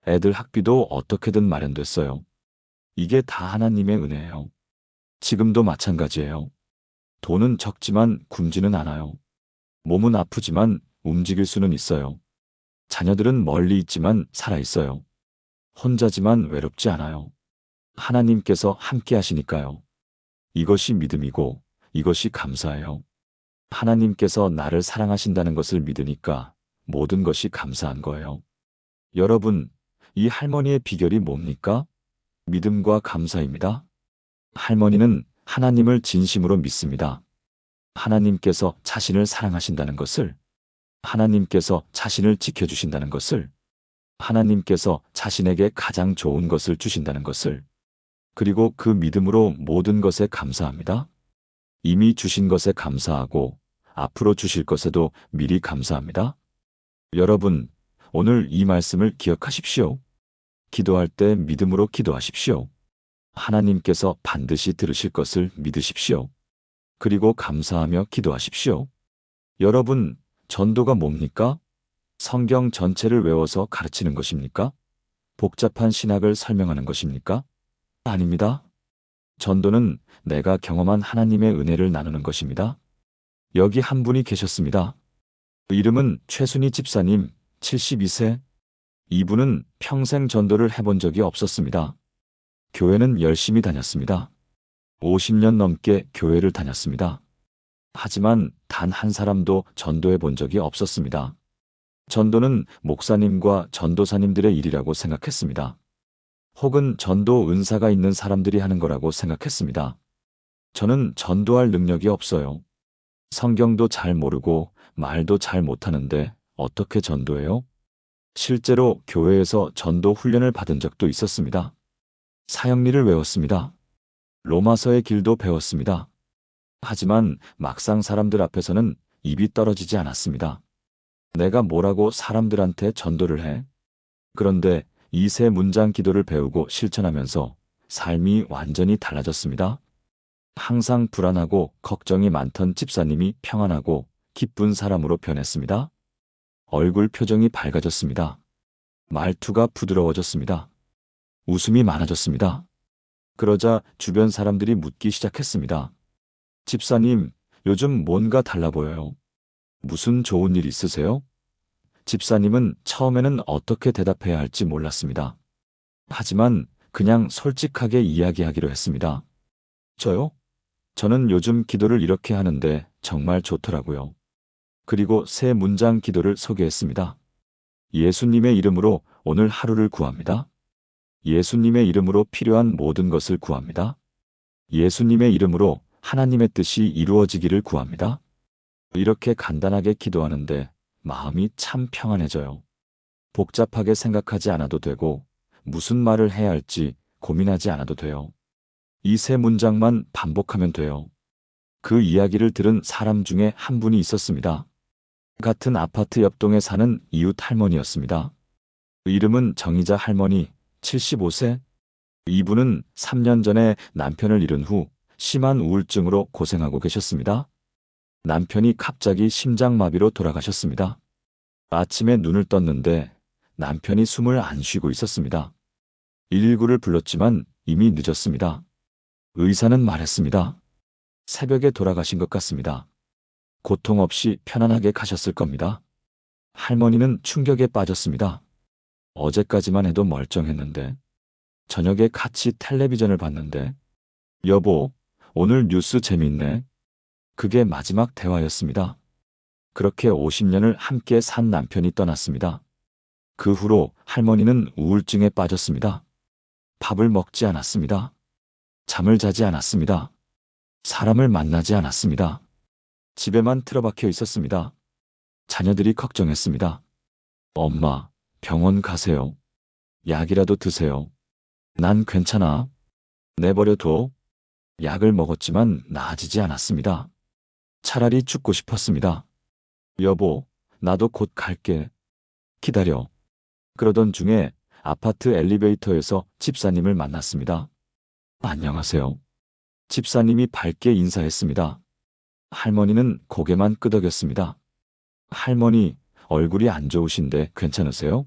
애들 학비도 어떻게든 마련됐어요. 이게 다 하나님의 은혜예요. 지금도 마찬가지예요. 돈은 적지만 굶지는 않아요. 몸은 아프지만 움직일 수는 있어요. 자녀들은 멀리 있지만 살아있어요. 혼자지만 외롭지 않아요. 하나님께서 함께 하시니까요. 이것이 믿음이고 이것이 감사예요. 하나님께서 나를 사랑하신다는 것을 믿으니까 모든 것이 감사한 거예요. 여러분, 이 할머니의 비결이 뭡니까? 믿음과 감사입니다. 할머니는 하나님을 진심으로 믿습니다. 하나님께서 자신을 사랑하신다는 것을, 하나님께서 자신을 지켜주신다는 것을, 하나님께서 자신에게 가장 좋은 것을 주신다는 것을, 그리고 그 믿음으로 모든 것에 감사합니다. 이미 주신 것에 감사하고 앞으로 주실 것에도 미리 감사합니다. 여러분, 오늘 이 말씀을 기억하십시오. 기도할 때 믿음으로 기도하십시오. 하나님께서 반드시 들으실 것을 믿으십시오. 그리고 감사하며 기도하십시오. 여러분, 전도가 뭡니까? 성경 전체를 외워서 가르치는 것입니까? 복잡한 신학을 설명하는 것입니까? 아닙니다. 전도는 내가 경험한 하나님의 은혜를 나누는 것입니다. 여기 한 분이 계셨습니다. 이름은 최순희 집사님, 72세. 이분은 평생 전도를 해본 적이 없었습니다. 교회는 열심히 다녔습니다. 50년 넘게 교회를 다녔습니다. 하지만 단 한 사람도 전도해 본 적이 없었습니다. 전도는 목사님과 전도사님들의 일이라고 생각했습니다. 혹은 전도 은사가 있는 사람들이 하는 거라고 생각했습니다. 저는 전도할 능력이 없어요. 성경도 잘 모르고 말도 잘 못하는데 어떻게 전도해요? 실제로 교회에서 전도 훈련을 받은 적도 있었습니다. 사형리를 외웠습니다. 로마서의 길도 배웠습니다. 하지만 막상 사람들 앞에서는 입이 떨어지지 않았습니다. 내가 뭐라고 사람들한테 전도를 해? 그런데 이 세 문장 기도를 배우고 실천하면서 삶이 완전히 달라졌습니다. 항상 불안하고 걱정이 많던 집사님이 평안하고 기쁜 사람으로 변했습니다. 얼굴 표정이 밝아졌습니다. 말투가 부드러워졌습니다. 웃음이 많아졌습니다. 그러자 주변 사람들이 묻기 시작했습니다. 집사님, 요즘 뭔가 달라 보여요. 무슨 좋은 일 있으세요? 집사님은 처음에는 어떻게 대답해야 할지 몰랐습니다. 하지만 그냥 솔직하게 이야기하기로 했습니다. 저요? 저는 요즘 기도를 이렇게 하는데 정말 좋더라고요. 그리고 세 문장 기도를 소개했습니다. 예수님의 이름으로 오늘 하루를 구합니다. 예수님의 이름으로 필요한 모든 것을 구합니다. 예수님의 이름으로 하나님의 뜻이 이루어지기를 구합니다. 이렇게 간단하게 기도하는데 마음이 참 평안해져요. 복잡하게 생각하지 않아도 되고 무슨 말을 해야 할지 고민하지 않아도 돼요. 이 세 문장만 반복하면 돼요. 그 이야기를 들은 사람 중에 한 분이 있었습니다. 같은 아파트 옆동에 사는 이웃 할머니였습니다. 이름은 정희자 할머니, 75세. 이분은 3년 전에 남편을 잃은 후 심한 우울증으로 고생하고 계셨습니다. 남편이 갑자기 심장마비로 돌아가셨습니다. 아침에 눈을 떴는데 남편이 숨을 안 쉬고 있었습니다. 119를 불렀지만 이미 늦었습니다. 의사는 말했습니다. 새벽에 돌아가신 것 같습니다. 고통 없이 편안하게 가셨을 겁니다. 할머니는 충격에 빠졌습니다. 어제까지만 해도 멀쩡했는데, 저녁에 같이 텔레비전을 봤는데, 여보, 오늘 뉴스 재밌네. 그게 마지막 대화였습니다. 그렇게 50년을 함께 산 남편이 떠났습니다. 그 후로 할머니는 우울증에 빠졌습니다. 밥을 먹지 않았습니다. 잠을 자지 않았습니다. 사람을 만나지 않았습니다. 집에만 틀어박혀 있었습니다. 자녀들이 걱정했습니다. 엄마, 병원 가세요. 약이라도 드세요. 난 괜찮아. 내버려둬. 약을 먹었지만 나아지지 않았습니다. 차라리 죽고 싶었습니다. 여보, 나도 곧 갈게. 기다려. 그러던 중에 아파트 엘리베이터에서 집사님을 만났습니다. 안녕하세요. 집사님이 밝게 인사했습니다. 할머니는 고개만 끄덕였습니다. 할머니, 얼굴이 안 좋으신데 괜찮으세요?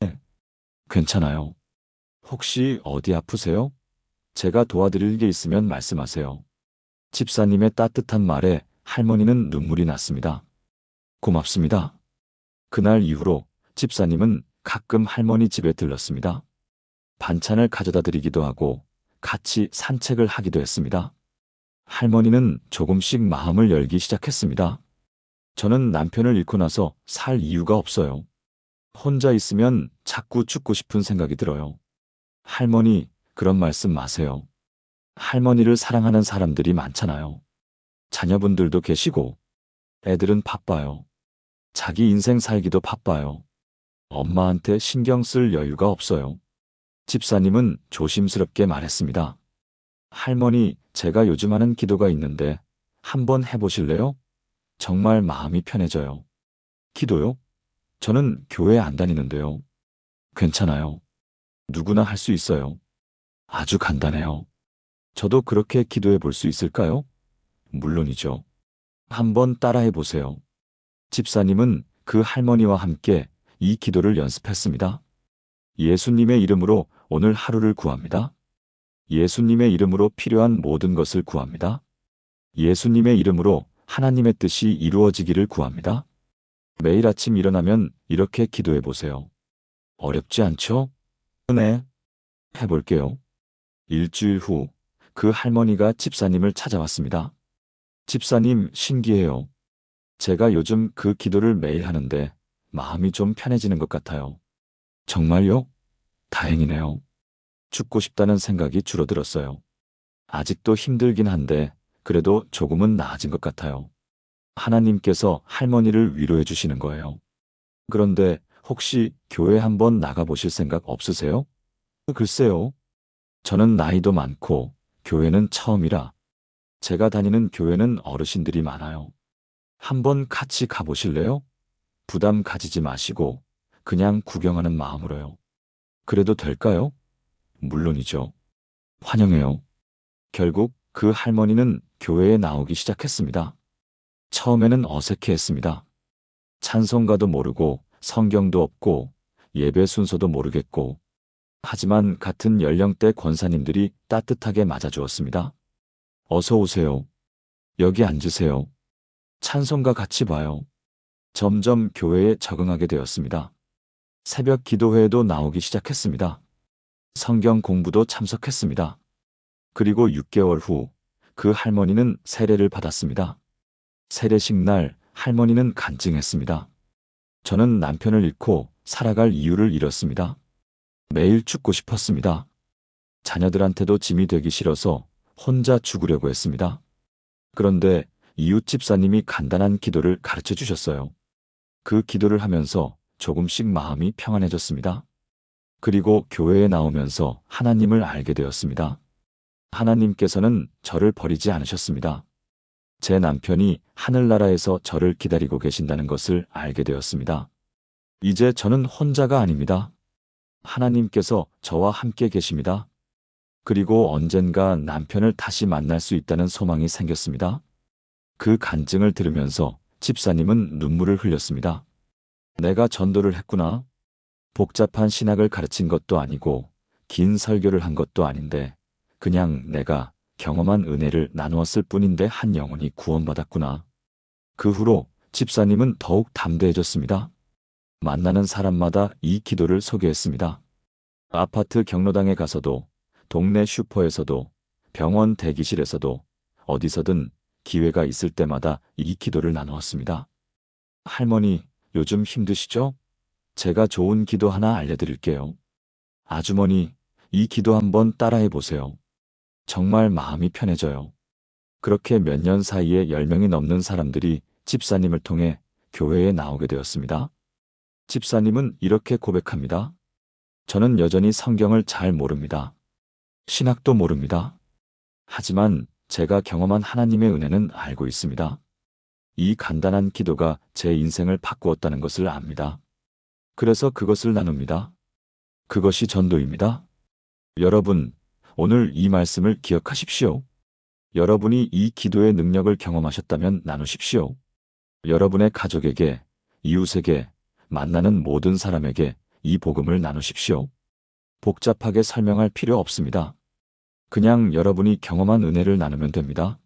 네, 괜찮아요. 혹시 어디 아프세요? 제가 도와드릴 게 있으면 말씀하세요. 집사님의 따뜻한 말에 할머니는 눈물이 났습니다. 고맙습니다. 그날 이후로 집사님은 가끔 할머니 집에 들렀습니다. 반찬을 가져다 드리기도 하고 같이 산책을 하기도 했습니다. 할머니는 조금씩 마음을 열기 시작했습니다. 저는 남편을 잃고 나서 살 이유가 없어요. 혼자 있으면 자꾸 죽고 싶은 생각이 들어요. 할머니, 그런 말씀 마세요. 할머니를 사랑하는 사람들이 많잖아요. 자녀분들도 계시고, 애들은 바빠요. 자기 인생 살기도 바빠요. 엄마한테 신경 쓸 여유가 없어요. 집사님은 조심스럽게 말했습니다. 할머니, 제가 요즘 하는 기도가 있는데 한번 해보실래요? 정말 마음이 편해져요. 기도요? 저는 교회 안 다니는데요. 괜찮아요. 누구나 할 수 있어요. 아주 간단해요. 저도 그렇게 기도해 볼 수 있을까요? 물론이죠. 한번 따라해 보세요. 집사님은 그 할머니와 함께 이 기도를 연습했습니다. 예수님의 이름으로 오늘 하루를 구합니다. 예수님의 이름으로 필요한 모든 것을 구합니다. 예수님의 이름으로 하나님의 뜻이 이루어지기를 구합니다. 매일 아침 일어나면 이렇게 기도해 보세요. 어렵지 않죠? 네. 해볼게요. 일주일 후 그 할머니가 집사님을 찾아왔습니다. 집사님, 신기해요. 제가 요즘 그 기도를 매일 하는데 마음이 좀 편해지는 것 같아요. 정말요? 다행이네요. 죽고 싶다는 생각이 줄어들었어요. 아직도 힘들긴 한데 그래도 조금은 나아진 것 같아요. 하나님께서 할머니를 위로해 주시는 거예요. 그런데 혹시 교회 한번 나가보실 생각 없으세요? 글쎄요. 저는 나이도 많고 교회는 처음이라 제가 다니는 교회는 어르신들이 많아요. 한번 같이 가보실래요? 부담 가지지 마시고 그냥 구경하는 마음으로요. 그래도 될까요? 물론이죠. 환영해요. 결국 그 할머니는 교회에 나오기 시작했습니다. 처음에는 어색해했습니다. 찬송가도 모르고 성경도 없고 예배 순서도 모르겠고 하지만 같은 연령대 권사님들이 따뜻하게 맞아주었습니다. 어서 오세요. 여기 앉으세요. 찬송가 같이 봐요. 점점 교회에 적응하게 되었습니다. 새벽 기도회에도 나오기 시작했습니다. 성경 공부도 참석했습니다. 그리고 6개월 후 그 할머니는 세례를 받았습니다. 세례식 날 할머니는 간증했습니다. 저는 남편을 잃고 살아갈 이유를 잃었습니다. 매일 죽고 싶었습니다. 자녀들한테도 짐이 되기 싫어서 혼자 죽으려고 했습니다. 그런데 이웃 집사님이 간단한 기도를 가르쳐 주셨어요. 그 기도를 하면서 조금씩 마음이 평안해졌습니다. 그리고 교회에 나오면서 하나님을 알게 되었습니다. 하나님께서는 저를 버리지 않으셨습니다. 제 남편이 하늘나라에서 저를 기다리고 계신다는 것을 알게 되었습니다. 이제 저는 혼자가 아닙니다. 하나님께서 저와 함께 계십니다. 그리고 언젠가 남편을 다시 만날 수 있다는 소망이 생겼습니다. 그 간증을 들으면서 집사님은 눈물을 흘렸습니다. 내가 전도를 했구나. 복잡한 신학을 가르친 것도 아니고 긴 설교를 한 것도 아닌데 그냥 내가 경험한 은혜를 나누었을 뿐인데 한 영혼이 구원받았구나. 그 후로 집사님은 더욱 담대해졌습니다. 만나는 사람마다 이 기도를 소개했습니다. 아파트 경로당에 가서도, 동네 슈퍼에서도, 병원 대기실에서도, 어디서든 기회가 있을 때마다 이 기도를 나누었습니다. 할머니, 요즘 힘드시죠? 제가 좋은 기도 하나 알려드릴게요. 아주머니, 이 기도 한번 따라해 보세요. 정말 마음이 편해져요. 그렇게 몇 년 사이에 10명이 넘는 사람들이 집사님을 통해 교회에 나오게 되었습니다. 집사님은 이렇게 고백합니다. 저는 여전히 성경을 잘 모릅니다. 신학도 모릅니다. 하지만 제가 경험한 하나님의 은혜는 알고 있습니다. 이 간단한 기도가 제 인생을 바꾸었다는 것을 압니다. 그래서 그것을 나눕니다. 그것이 전도입니다. 여러분, 오늘 이 말씀을 기억하십시오. 여러분이 이 기도의 능력을 경험하셨다면 나누십시오. 여러분의 가족에게, 이웃에게, 만나는 모든 사람에게 이 복음을 나누십시오. 복잡하게 설명할 필요 없습니다. 그냥 여러분이 경험한 은혜를 나누면 됩니다.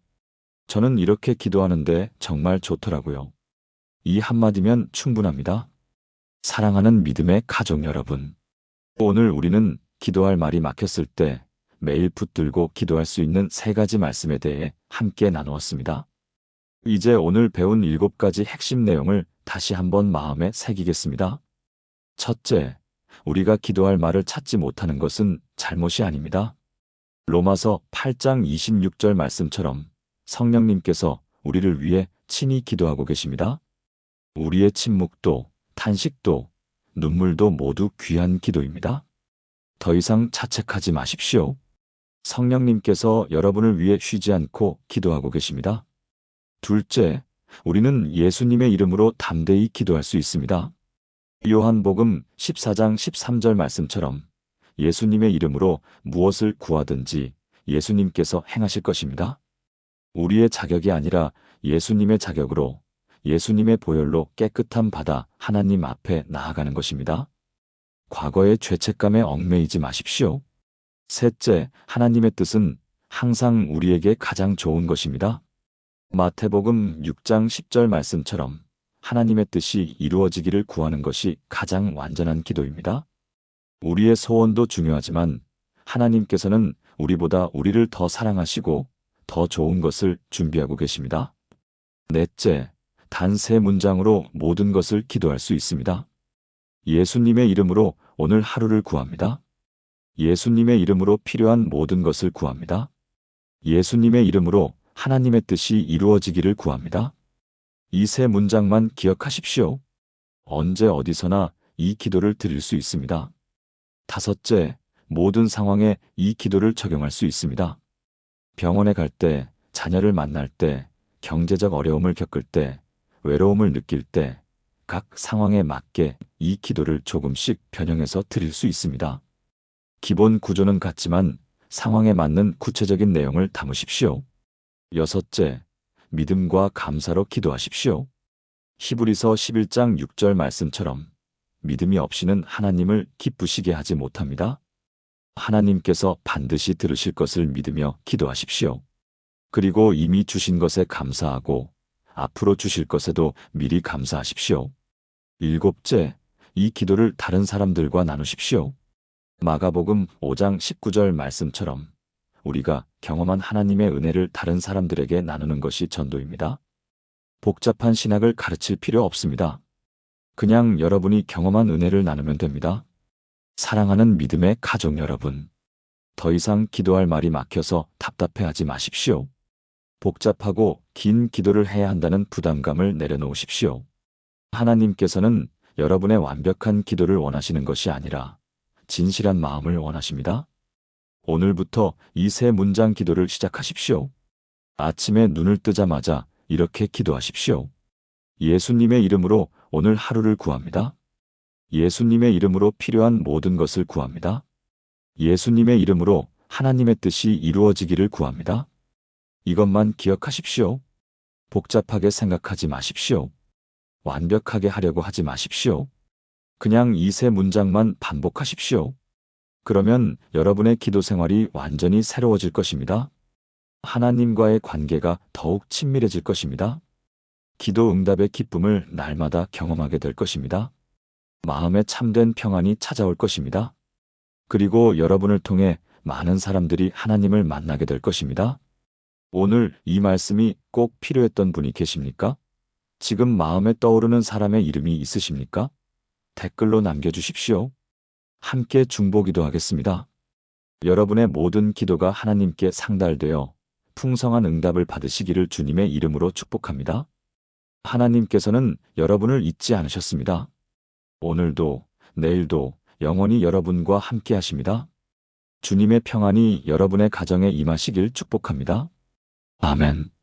저는 이렇게 기도하는데 정말 좋더라고요. 이 한마디면 충분합니다. 사랑하는 믿음의 가족 여러분. 오늘 우리는 기도할 말이 막혔을 때 매일 붙들고 기도할 수 있는 3가지 말씀에 대해 함께 나누었습니다. 이제 오늘 배운 7가지 핵심 내용을 다시 한번 마음에 새기겠습니다. 첫째, 우리가 기도할 말을 찾지 못하는 것은 잘못이 아닙니다. 로마서 8장 26절 말씀처럼 성령님께서 우리를 위해 친히 기도하고 계십니다. 우리의 침묵도, 탄식도, 눈물도 모두 귀한 기도입니다. 더 이상 자책하지 마십시오. 성령님께서 여러분을 위해 쉬지 않고 기도하고 계십니다. 둘째, 우리는 예수님의 이름으로 담대히 기도할 수 있습니다. 요한복음 14장 13절 말씀처럼 예수님의 이름으로 무엇을 구하든지 예수님께서 행하실 것입니다. 우리의 자격이 아니라 예수님의 자격으로, 예수님의 보혈로 깨끗함 받아 하나님 앞에 나아가는 것입니다. 과거의 죄책감에 얽매이지 마십시오. 셋째, 하나님의 뜻은 항상 우리에게 가장 좋은 것입니다. 마태복음 6장 10절 말씀처럼 하나님의 뜻이 이루어지기를 구하는 것이 가장 완전한 기도입니다. 우리의 소원도 중요하지만 하나님께서는 우리보다 우리를 더 사랑하시고 더 좋은 것을 준비하고 계십니다. 넷째, 단 3문장으로 모든 것을 기도할 수 있습니다. 예수님의 이름으로 오늘 하루를 구합니다. 예수님의 이름으로 필요한 모든 것을 구합니다. 예수님의 이름으로 하나님의 뜻이 이루어지기를 구합니다. 이 3문장만 기억하십시오. 언제 어디서나 이 기도를 드릴 수 있습니다. 다섯째, 모든 상황에 이 기도를 적용할 수 있습니다. 병원에 갈 때, 자녀를 만날 때, 경제적 어려움을 겪을 때, 외로움을 느낄 때, 각 상황에 맞게 이 기도를 조금씩 변형해서 드릴 수 있습니다. 기본 구조는 같지만 상황에 맞는 구체적인 내용을 담으십시오. 여섯째, 믿음과 감사로 기도하십시오. 히브리서 11장 6절 말씀처럼 믿음이 없이는 하나님을 기쁘시게 하지 못합니다. 하나님께서 반드시 들으실 것을 믿으며 기도하십시오. 그리고 이미 주신 것에 감사하고 앞으로 주실 것에도 미리 감사하십시오. 일곱째, 이 기도를 다른 사람들과 나누십시오. 마가복음 5장 19절 말씀처럼 우리가 경험한 하나님의 은혜를 다른 사람들에게 나누는 것이 전도입니다. 복잡한 신학을 가르칠 필요 없습니다. 그냥 여러분이 경험한 은혜를 나누면 됩니다. 사랑하는 믿음의 가족 여러분, 더 이상 기도할 말이 막혀서 답답해하지 마십시오. 복잡하고 긴 기도를 해야 한다는 부담감을 내려놓으십시오. 하나님께서는 여러분의 완벽한 기도를 원하시는 것이 아니라 진실한 마음을 원하십니다. 오늘부터 이 3문장 기도를 시작하십시오. 아침에 눈을 뜨자마자 이렇게 기도하십시오. 예수님의 이름으로 오늘 하루를 구합니다. 예수님의 이름으로 필요한 모든 것을 구합니다. 예수님의 이름으로 하나님의 뜻이 이루어지기를 구합니다. 이것만 기억하십시오. 복잡하게 생각하지 마십시오. 완벽하게 하려고 하지 마십시오. 그냥 이 세 문장만 반복하십시오. 그러면 여러분의 기도 생활이 완전히 새로워질 것입니다. 하나님과의 관계가 더욱 친밀해질 것입니다. 기도 응답의 기쁨을 날마다 경험하게 될 것입니다. 마음에 참된 평안이 찾아올 것입니다. 그리고 여러분을 통해 많은 사람들이 하나님을 만나게 될 것입니다. 오늘 이 말씀이 꼭 필요했던 분이 계십니까? 지금 마음에 떠오르는 사람의 이름이 있으십니까? 댓글로 남겨주십시오. 함께 중보기도 하겠습니다. 여러분의 모든 기도가 하나님께 상달되어 풍성한 응답을 받으시기를 주님의 이름으로 축복합니다. 하나님께서는 여러분을 잊지 않으셨습니다. 오늘도, 내일도 영원히 여러분과 함께 하십니다. 주님의 평안이 여러분의 가정에 임하시길 축복합니다. 아멘.